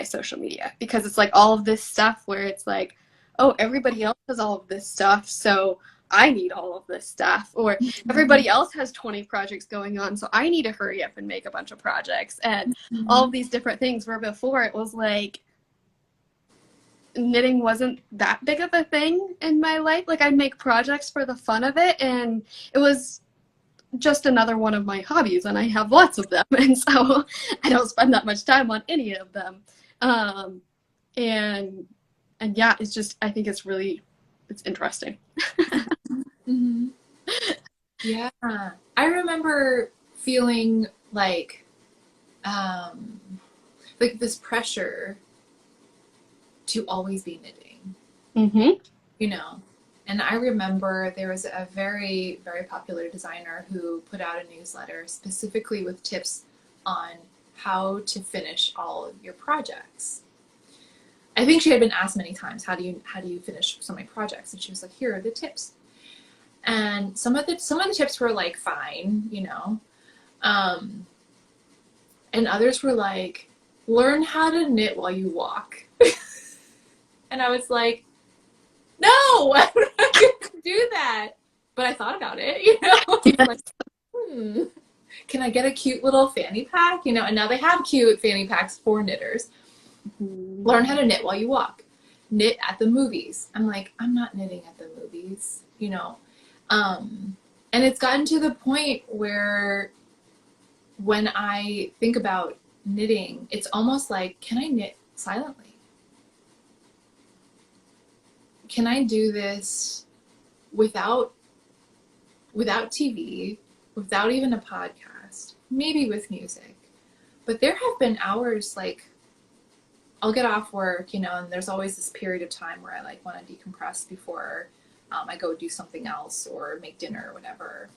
social media, because it's like all of this stuff where it's like, oh, everybody else has all of this stuff, so I need all of this stuff, or everybody else has 20 projects going on, so I need to hurry up and make a bunch of projects, and all of these different things, where before it was like knitting wasn't that big of a thing in my life. Like, I'd make projects for the fun of it, and it was just another one of my hobbies, and I have lots of them, and so I don't spend that much time on any of them. And yeah, it's just, I think it's interesting. Mm-hmm. Yeah, I remember feeling like this pressure to always be knitting. Mm-hmm. You know, and I remember there was a very, very popular designer who put out a newsletter specifically with tips on how to finish all of your projects. I think she had been asked many times, how do you finish so many projects? And she was like, here are the tips. And some of the tips were like, fine, you know. And others were like, learn how to knit while you walk. And I was like, no, I'm not going to do that. But I thought about it, you know. Like, can I get a cute little fanny pack? You know, and now they have cute fanny packs for knitters. Learn how to knit while you walk. Knit at the movies. I'm like, I'm not knitting at the movies, you know. And it's gotten to the point where when I think about knitting, it's almost like, can I knit silently? Can I do this without TV, without even a podcast, maybe with music? But there have been hours, like, I'll get off work, you know, and there's always this period of time where I like want to decompress before I go do something else or make dinner or whatever.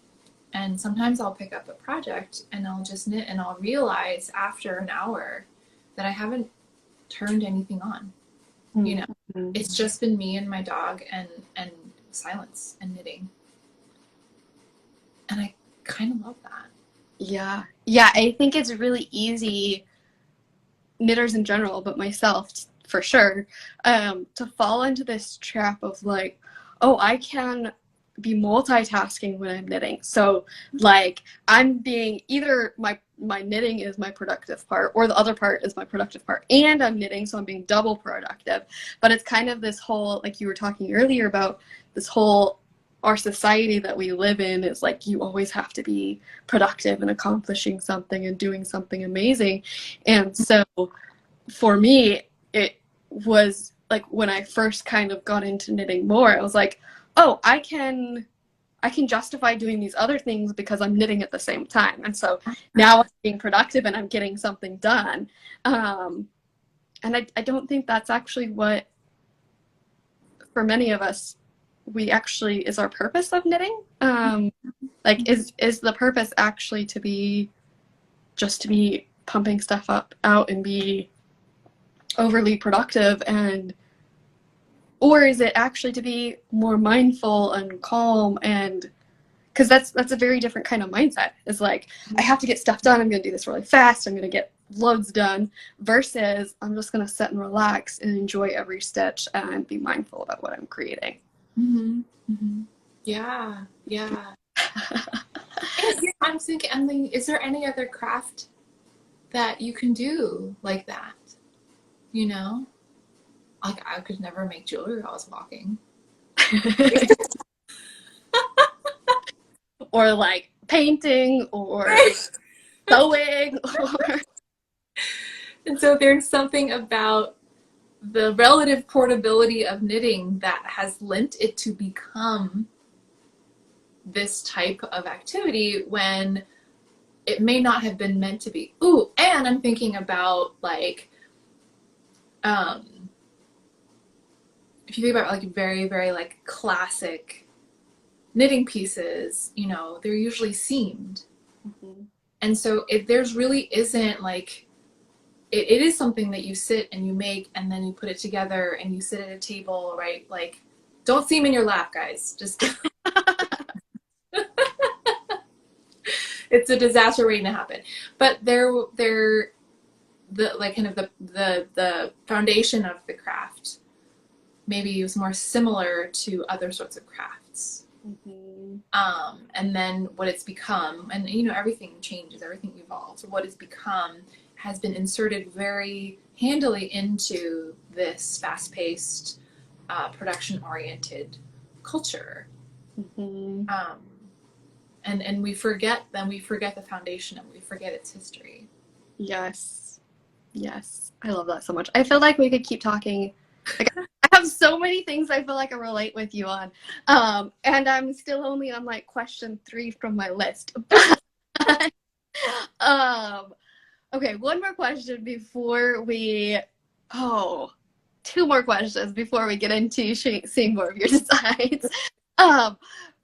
And sometimes I'll pick up a project and I'll just knit, and I'll realize after an hour that I haven't turned anything on. You know, it's just been me and my dog and silence and knitting. And I kind of love that. Yeah. Yeah, I think it's really easy, knitters in general, but myself for sure, to fall into this trap of like, oh, I can be multitasking when I'm knitting. So like, I'm being either my knitting is my productive part, or the other part is my productive part, and I'm knitting, so I'm being double productive. But it's kind of this whole, like you were talking earlier about, this whole, our society that we live in is like, you always have to be productive and accomplishing something and doing something amazing. And so for me, it was like, when I first kind of got into knitting more, I was like, oh, I can justify doing these other things because I'm knitting at the same time. And so now I'm being productive and I'm getting something done. And I don't think that's actually what, for many of us, we actually, is our purpose of knitting. Like, is the purpose actually to be pumping stuff out and be overly productive, or is it actually to be more mindful and calm? And because that's a very different kind of mindset. It's like, I have to get stuff done, I'm going to do this really fast, I'm going to get loads done, versus I'm just going to sit and relax and enjoy every stitch and be mindful about what I'm creating. Yeah. I'm thinking, is there any other craft that you can do like that? You know, like, I could never make jewelry while I was walking. Or like painting or sewing. And so there's something about the relative portability of knitting that has lent it to become this type of activity when it may not have been meant to be. Ooh, and I'm thinking about like, if you think about like very, very like classic knitting pieces, you know, they're usually seamed. And so there's really isn't like, it is something that you sit and you make and then you put it together and you sit at a table, right? Like, don't seam in your lap, guys. Just it's a disaster waiting to happen. But they're the like kind of the foundation of the craft maybe is more similar to other sorts of crafts. Mm-hmm. And then what it's become, and you know, everything changes, everything evolves. What it's become has been inserted very handily into this fast-paced, production-oriented culture. Mm-hmm. Um, and we forget, then we forget the foundation, and we forget its history. Yes. Yes. I love that so much. I feel like we could keep talking. Like, I have so many things I feel like I relate with you on. And I'm still only on like question 3 from my list. But, um, okay, one more question before we, oh, 2 more questions before we get into seeing more of your designs. Um,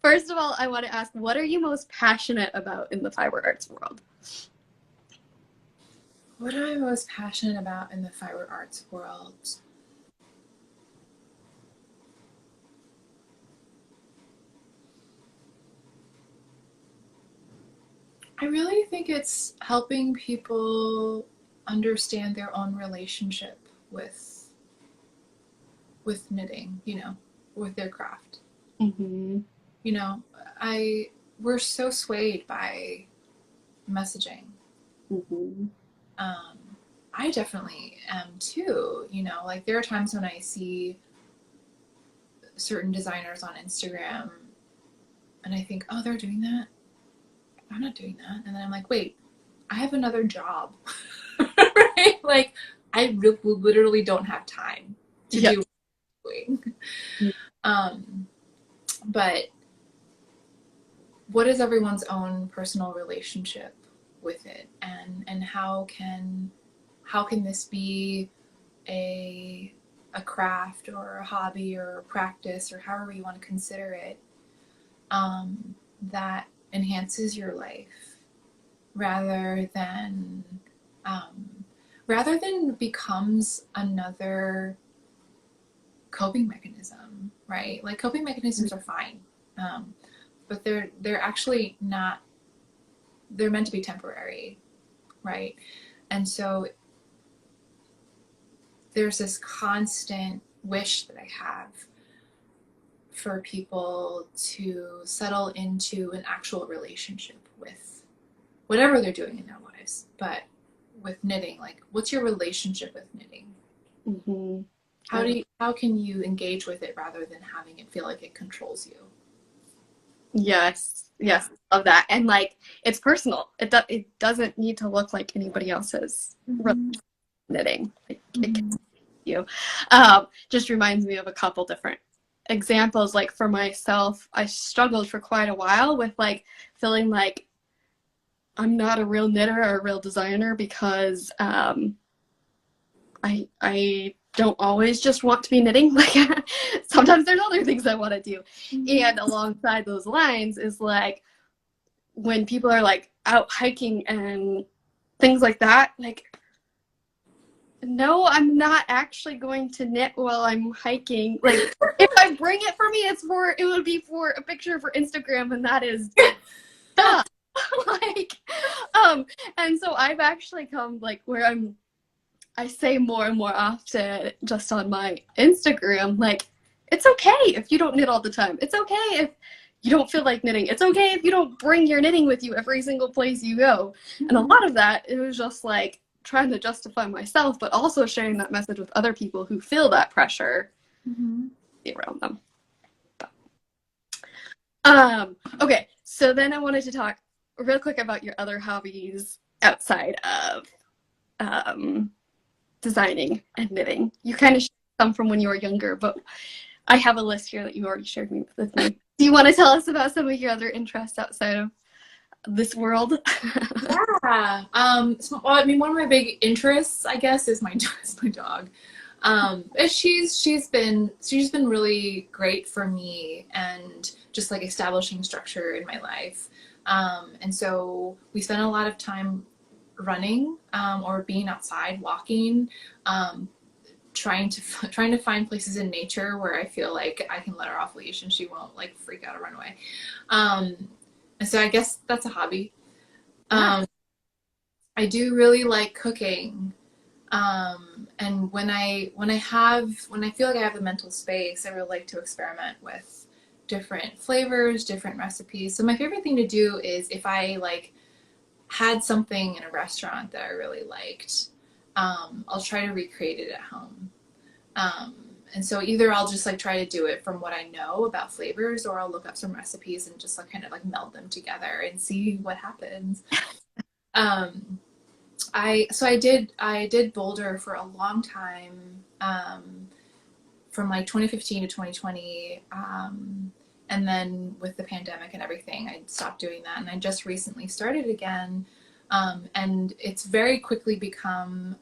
First of all, I want to ask, what are you most passionate about in the fiber arts world? What am I most passionate about in the fiber arts world? I really think it's helping people understand their own relationship with knitting, you know, with their craft. Mm-hmm. You know, I we're so swayed by messaging. Mm-hmm. Um, I definitely am too. You know, like there are times when I see certain designers on Instagram and I think, oh, they're doing that. I'm not doing that. And then I'm like, wait, I have another job. Right? Like, literally don't have time to Yeah. do what I'm doing. Um, but what is everyone's own personal relationship with it, and how can this be a craft or a hobby or a practice or however you want to consider it, that enhances your life rather than um, rather than becomes another coping mechanism, right? Like coping mechanisms are fine, but they're actually not. They're meant to be temporary, right? And so there's this constant wish that I have for people to settle into an actual relationship with whatever they're doing in their lives. But with knitting, like, what's your relationship with knitting? Mm-hmm. How can you engage with it rather than having it feel like it controls you? Yes, Yeah. yes, love that. And like, it's personal. It doesn't need to look like anybody else's Mm-hmm. knitting. It can Mm-hmm. be you. Just reminds me of a couple different examples. Like for myself, I struggled for quite a while with like feeling like I'm not a real knitter or a real designer because I don't always just want to be knitting. Like sometimes there's other things I want to do. Mm-hmm. And alongside those lines is like when people are like out hiking and things like that, like no, I'm not actually going to knit while I'm hiking. Like if I bring it for me, it would be for a picture for Instagram, and that is duh. Like and so I've actually come like where I say more and more often just on my Instagram, like, it's okay if you don't knit all the time. It's okay if you don't feel like knitting. It's okay if you don't bring your knitting with you every single place you go. And a lot of that, it was just like trying to justify myself, but also sharing that message with other people who feel that pressure Mm-hmm. around them. Okay, so then I wanted to talk real quick about your other hobbies outside of um, designing and knitting. You kind of shared some from when you were younger, but I have a list here that you already shared with me. Do you want to tell us about some of your other interests outside of this world? Yeah. Well, I mean, one of my big interests, I guess, is is my dog. She's been really great for me and just like establishing structure in my life. And so we spend a lot of time running, or being outside, walking, um, trying to find places in nature where I feel like I can let her off leash and she won't like freak out or run away. Um, and so I guess that's a hobby. Yeah. Um, I do really like cooking. And when I feel like I have the mental space, I really like to experiment with different flavors, different recipes. So my favorite thing to do is if I like had something in a restaurant that I really liked, I'll try to recreate it at home. Um, and so either I'll just like try to do it from what I know about flavors, or I'll look up some recipes and just like kind of like meld them together and see what happens. Um, I did Boulder for a long time, from like 2015 to 2020. And then with the pandemic and everything, I stopped doing that. And I just recently started again. And it's very quickly become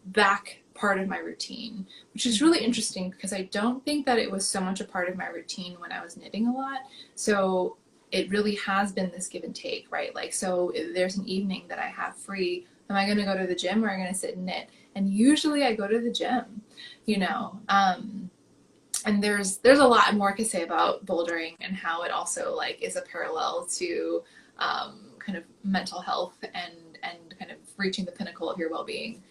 back part of my routine, which is really interesting because I don't think that it was so much a part of my routine when I was knitting a lot. So it really has been this give and take, right? Like, so if there's an evening that I have free, am I going to go to the gym or am I going to sit and knit? And usually I go to the gym, you know. And there's a lot more to say about bouldering and how it also like is a parallel to kind of mental health and kind of reaching the pinnacle of your well-being.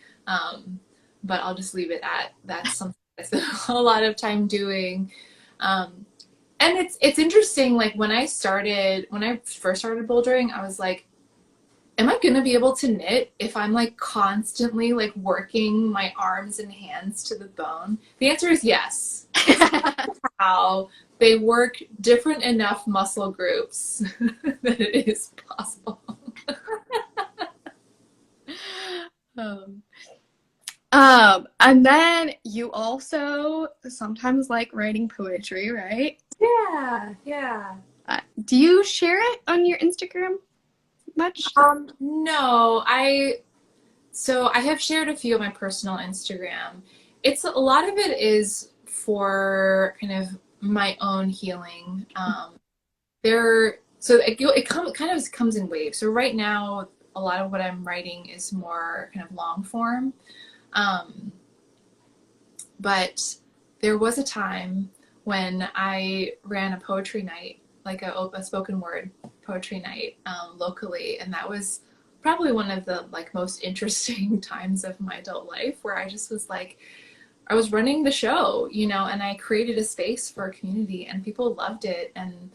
But I'll just leave it at that's something I spent a lot of time doing. And it's interesting, like when I first started bouldering, I was like, am I gonna be able to knit if I'm like constantly like working my arms and hands to the bone? The answer is yes. How they work different enough muscle groups that it is possible. And then you also sometimes like writing poetry, right? Yeah. Do you share it on your Instagram much? No, so I have shared a few on my personal Instagram. It's a lot of it is for kind of my own healing. Kind of comes in waves. So right now, a lot of what I'm writing is more kind of long form. But there was a time when I ran a poetry night, like a spoken word poetry night, locally, and that was probably one of the like most interesting times of my adult life, where I just was like, I was running the show, you know, and I created a space for a community, and people loved it, and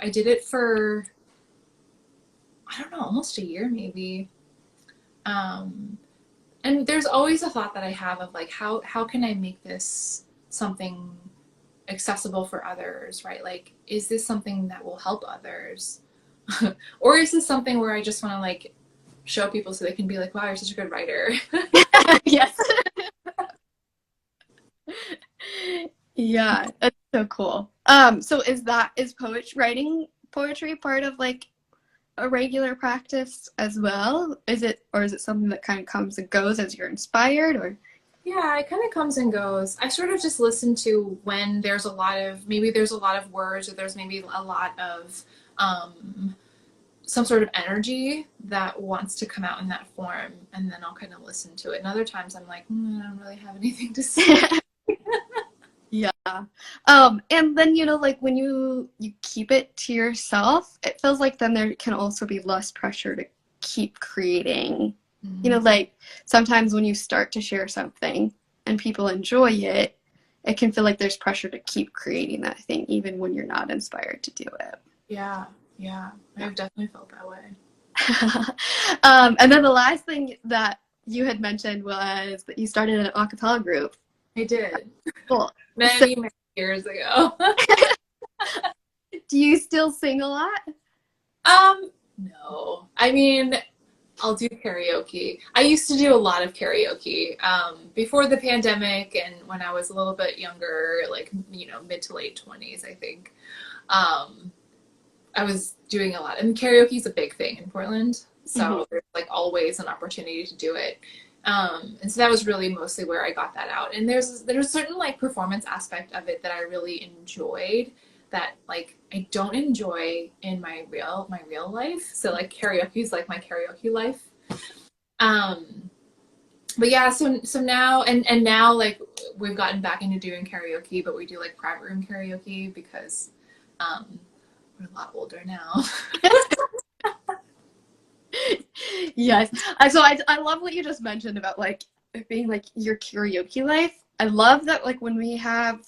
I did it for, I don't know, almost a year maybe. And there's always a thought that I have of like, how can I make this something accessible for others, right? Like, is this something that will help others? Or is this something where I just want to like show people so they can be like, wow, you're such a good writer. Yes. Yeah, that's so cool. So is writing poetry part of like a regular practice as well? Is it something that kind of comes and goes as you're inspired, or? Yeah, it kind of comes and goes. I sort of just listen to when there's a lot of words, or there's maybe a lot of some sort of energy that wants to come out in that form, and then I'll kind of listen to it. And other times I'm like, I don't really have anything to say. Yeah. And then, you know, like when you keep it to yourself, it feels like then there can also be less pressure to keep creating. Mm-hmm. You know, like sometimes when you start to share something and people enjoy it, it can feel like there's pressure to keep creating that thing even when you're not inspired to do it. Yeah. I've definitely felt that way. And then the last thing that you had mentioned was that you started an a cappella group. I did. Cool. Many years ago. Do you still sing a lot? No. I mean, I'll do karaoke. I used to do a lot of karaoke before the pandemic, and when I was a little bit younger, like, you know, mid to late 20s, I think. I was doing a lot. And karaoke is a big thing in Portland, so there's like always an opportunity to do it. And so that was really mostly where I got that out. And there's a certain like performance aspect of it that I really enjoyed that like I don't enjoy in my real life. So like karaoke is like my karaoke life. But yeah, so now and now like we've gotten back into doing karaoke, but we do like private room karaoke because we're a lot older now. Yes. So I love what you just mentioned about like it being like your karaoke life. I love that like when we have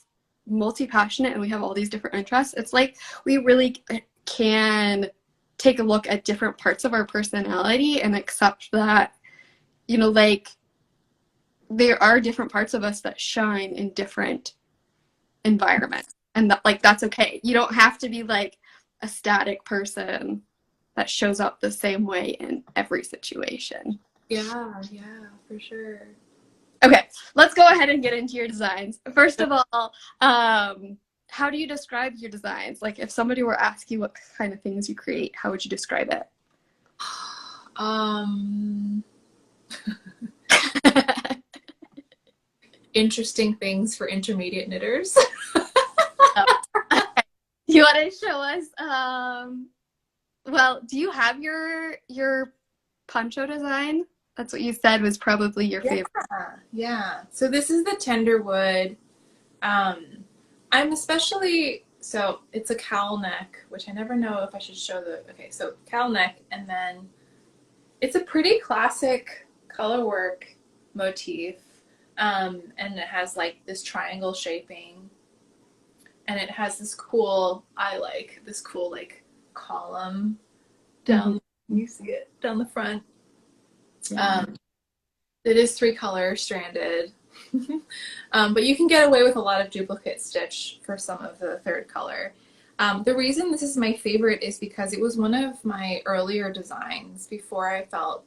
multi-passionate and we have all these different interests, it's like we really can take a look at different parts of our personality and accept that, you know, like there are different parts of us that shine in different environments, and that, like, that's okay. You don't have to be like a static person that shows up the same way in every situation. Yeah, for sure. Okay, let's go ahead and get into your designs. First of all, how do you describe your designs? Like, if somebody were asking you what kind of things you create, how would you describe it? Interesting things for intermediate knitters. You want to show us? Well, do you have your poncho design? That's what you said was probably your favorite. Yeah. So this is the Tenderwood. I'm especially, so it's a cowl neck, which I never know if I should show okay, so cowl neck, and then it's a pretty classic color work motif. And it has like this triangle shaping, and it has this cool, this cool like column down, you see it down the front. Yeah. It is 3-color stranded. But you can get away with a lot of duplicate stitch for some of the 3rd color. The reason this is my favorite is because it was one of my earlier designs before I felt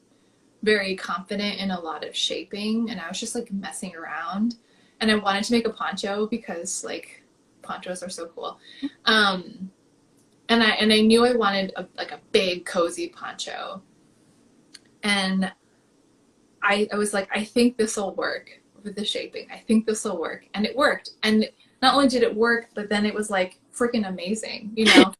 very confident in a lot of shaping, and I was just like messing around, and I wanted to make a poncho because like ponchos are so cool. And I knew I wanted a big cozy poncho, and I was like, I think this will work with the shaping. I think this will work. And it worked. And not only did it work, but then it was like freaking amazing, you know?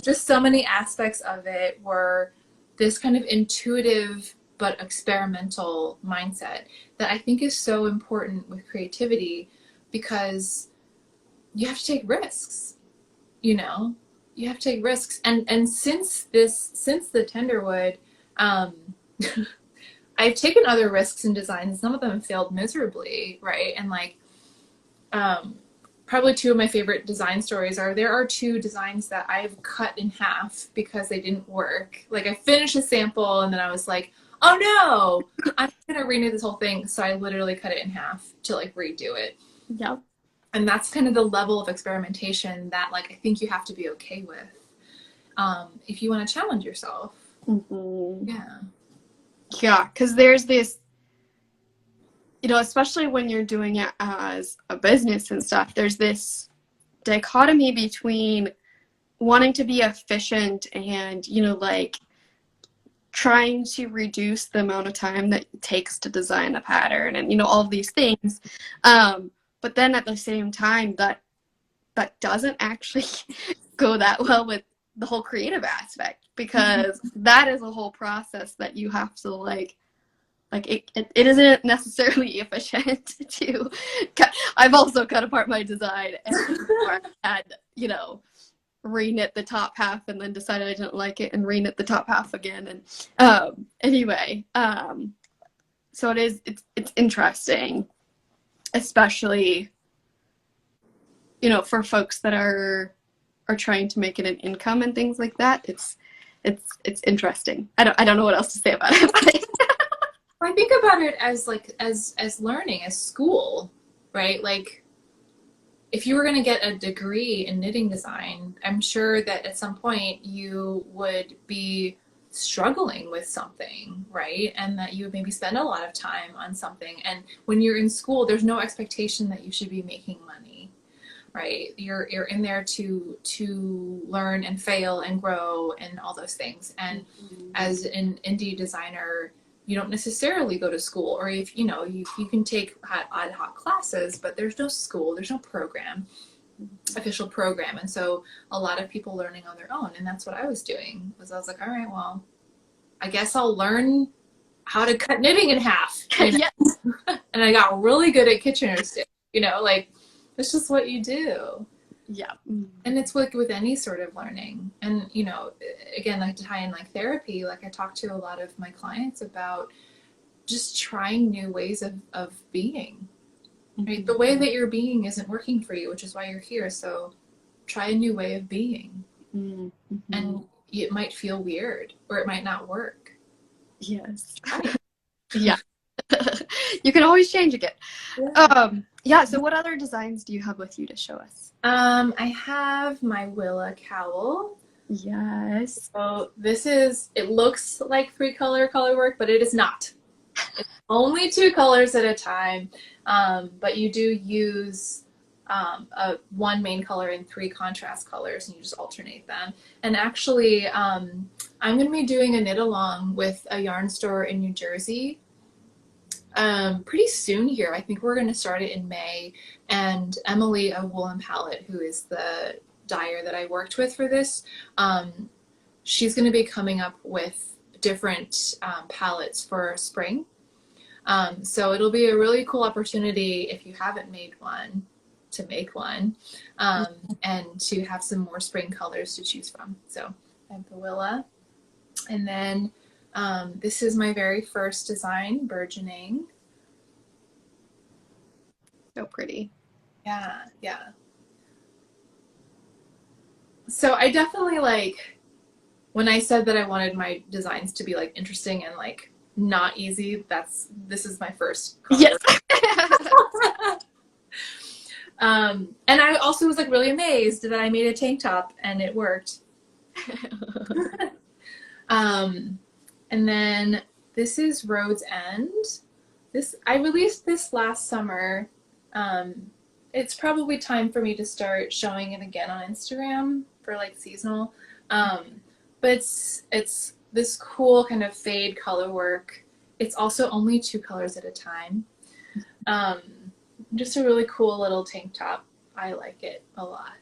Just so many aspects of it were this kind of intuitive but experimental mindset that I think is so important with creativity, because you have to take risks, you know? You have to take risks. And since the Tenderwood, I've taken other risks in design, and some of them failed miserably, right? And like, probably 2 of my favorite design stories there are 2 designs that I've cut in half because they didn't work. Like, I finished a sample and then I was like, oh no, I'm gonna redo this whole thing. So I literally cut it in half to like redo it. Yeah. And that's kind of the level of experimentation that like I think you have to be okay with, if you want to challenge yourself. Mm-hmm. Yeah. Yeah, because there's this, you know, especially when you're doing it as a business and stuff, there's this dichotomy between wanting to be efficient and, you know, like trying to reduce the amount of time that it takes to design a pattern and, you know, all of these things. But then at the same time, that doesn't actually go that well with the whole creative aspect, because that is a whole process that you have to like it isn't necessarily efficient to cut. I've also cut apart my design and had, you know, reknit the top half and then decided I didn't like it and reknit the top half again. And anyway, so it's interesting, especially, you know, for folks that are trying to make it an income and things like that. It's interesting. I don't know what else to say about it. I think about it as like as learning, as school, right? Like, if you were going to get a degree in knitting design, I'm sure that at some point you would be struggling with something, right? And that you would maybe spend a lot of time on something. And when you're in school, there's no expectation that you should be making money, right? You're in there to learn and fail and grow and all those things. And as an indie designer, you don't necessarily go to school, or if you know, you can take ad hoc classes, but there's no school, there's no program, official program. And so a lot of people learning on their own. And that's what I was doing, was I was like, all right, well, I guess I'll learn how to cut knitting in half. You know? Yes. And I got really good at Kitchener stitch, you know, like it's just what you do. Yeah. And it's like with any sort of learning. And, you know, again, like to tie in like therapy, like I talk to a lot of my clients about just trying new ways of being, right? The way that you're being isn't working for you, which is why you're here. So try a new way of being. Mm-hmm. And it might feel weird or it might not work. Yes. Right. Yeah. You can always change again. Yeah. Yeah, so what other designs do you have with you to show us? I have my Willa cowl. Yes. So it looks like 3-color color work, but it is not. It's only 2 colors at a time. But you do use one main color and 3 contrast colors, and you just alternate them. And actually, I'm going to be doing a knit along with a yarn store in New Jersey pretty soon here. I think we're going to start it in May. And Emily of Woolen Palette, who is the dyer that I worked with for this, she's going to be coming up with different palettes for spring. So it'll be a really cool opportunity if you haven't made one to make one, and to have some more spring colors to choose from. So I have the Willa, and then this is my very first design, Burgeoning. So pretty. Yeah, yeah. So I definitely when I said that I wanted my designs to be interesting and not easy, this is my first color. Yes. And I also was really amazed that I made a tank top and it worked. And then this is Road's End. I released this last summer. It's probably time for me to start showing it again on Instagram for seasonal. But it's this cool kind of fade color work. It's also only 2 colors at a time. Just a really cool little tank top. I like it a lot.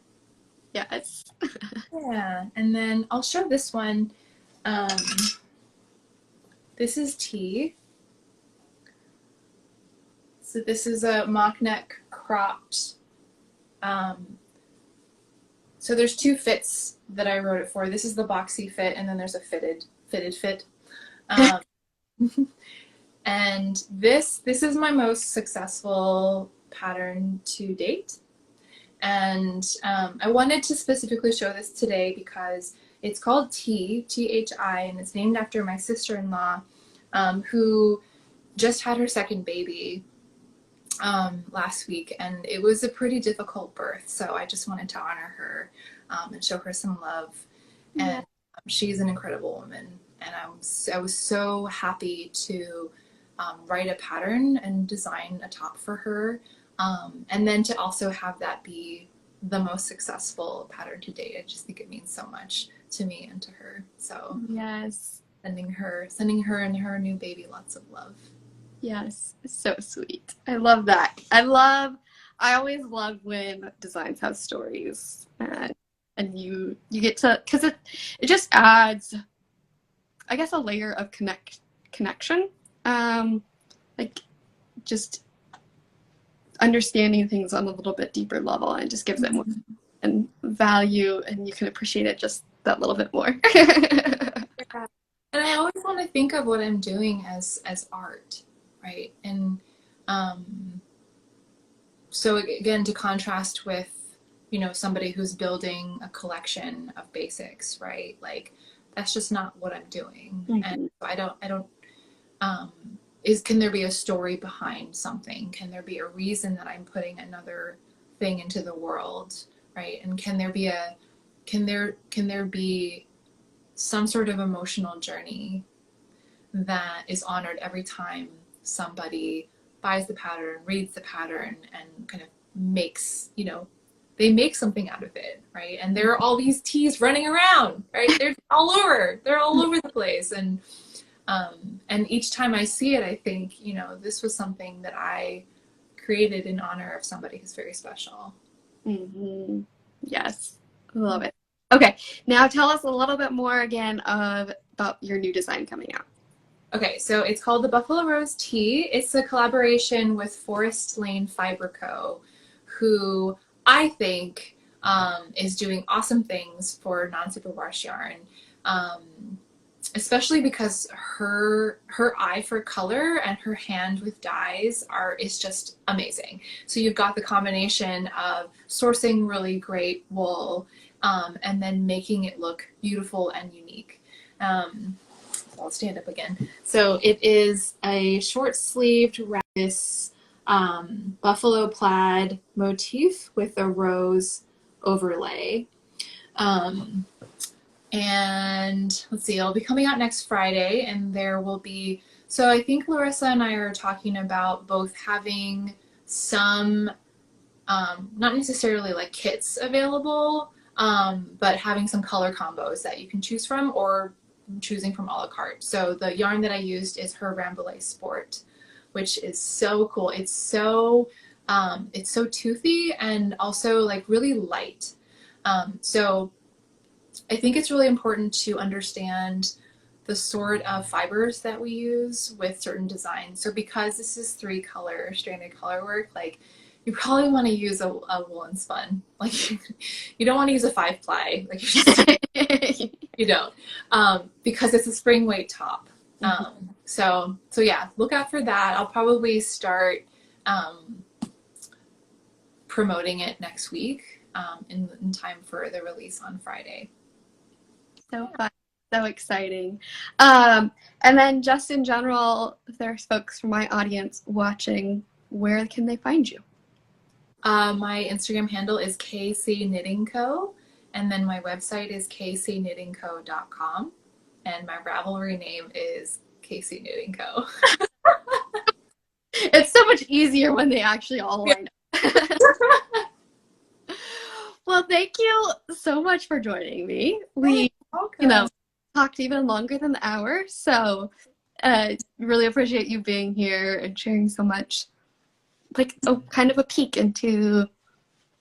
Yes. Yeah, and then I'll show this one. This is Tea. So this is a mock neck cropped. So there's 2 fits that I wrote it for. This is the boxy fit, and then there's a fitted fit. And this is my most successful pattern to date. And I wanted to specifically show this today because it's called Thi, Thi, and it's named after my sister-in-law, who just had her second baby last week, and it was a pretty difficult birth. So I just wanted to honor her and show her some love. And she's an incredible woman, and I was so happy to write a pattern and design a top for her. And then to also have that be the most successful pattern to date. I just think it means so much to me and to her. So Yes. sending her and her new baby lots of love. Yes. So sweet. I love that. I always love when designs have stories, and you get to, because it just adds, I guess, a layer of connection. Just understanding things on a little bit deeper level, and just gives it more and value, and you can appreciate it just that little bit more. Yeah. And I always want to think of what I'm doing as art, right? And so again, to contrast with somebody who's building a collection of basics, right? That's just not what I'm doing. Mm-hmm. And I don't can there be a story behind something? Can there be a reason that I'm putting another thing into the world, right? And can there be some sort of emotional journey that is honored every time somebody buys the pattern, reads the pattern, and kind of makes, they make something out of it, right? And there are all these teas running around, right? They're all over the place. And each time I see it, I think, this was something that I created in honor of somebody who's very special. Mm-hmm. Yes, I love it. Okay, now tell us a little bit more again about your new design coming out. Okay, so it's called the Buffalo Rose Tea. It's a collaboration with Forest Lane Fiber Co., who I think is doing awesome things for non-superwash yarn. especially because her eye for color and her hand with dyes is just amazing. So you've got the combination of sourcing really great wool, and then making it look beautiful and unique. I'll stand up again. So it is a short-sleeved this buffalo plaid motif with a rose overlay. And let's see, it'll be coming out next Friday, and there will be, so I think Larissa and I are talking about both having some, not necessarily like kits available, but having some color combos that you can choose from, or choosing from a la carte. So the yarn that I used is her Rambouillet Sport, which is so cool. It's so toothy and also like really light. So I think it's really important to understand the sort of fibers that we use with certain designs. So because this is 3-color stranded color work, like you probably want to use a woolen spun. Like you don't want to use a 5-ply. Like you don't, because it's a spring weight top. So yeah, look out for that. I'll probably start promoting it next week, in time for the release on Friday. So fun, so exciting. And then just in general, if there's folks from my audience watching, where can they find you? My Instagram handle is KC Knitting Co. And then my website is kcknittingco.com. And my Ravelry name is KC Knitting Co. It's so much easier when they actually all line up. Well, thank you so much for joining me. We, talked even longer than the hour. So really appreciate you being here and sharing so much, like kind of a peek into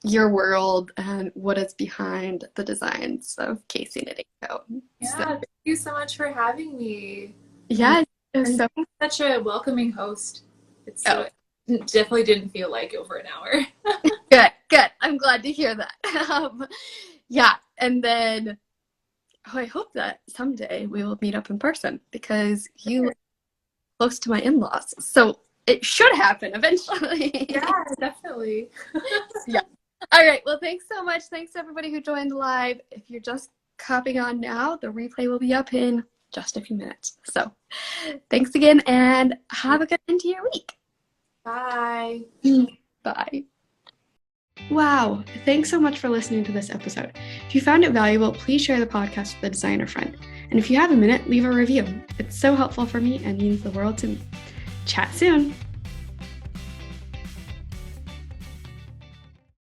your world and what is behind the designs of KC Knitting Co. Yeah, thank you so much for having me. Yeah, and so such a welcoming host. It definitely didn't feel like over an hour. Good. I'm glad to hear that. Yeah, and then I hope that someday we will meet up in person, because you live close to my in-laws, so it should happen eventually. Yeah, definitely. Yeah. All right. Well, thanks so much. Thanks to everybody who joined live. If you're just copping on now, the replay will be up in just a few minutes. So thanks again, and have a good end to your week. Bye. Bye. Wow. Thanks so much for listening to this episode. If you found it valuable, please share the podcast with a designer friend. And if you have a minute, leave a review. It's so helpful for me and means the world to me. Chat soon.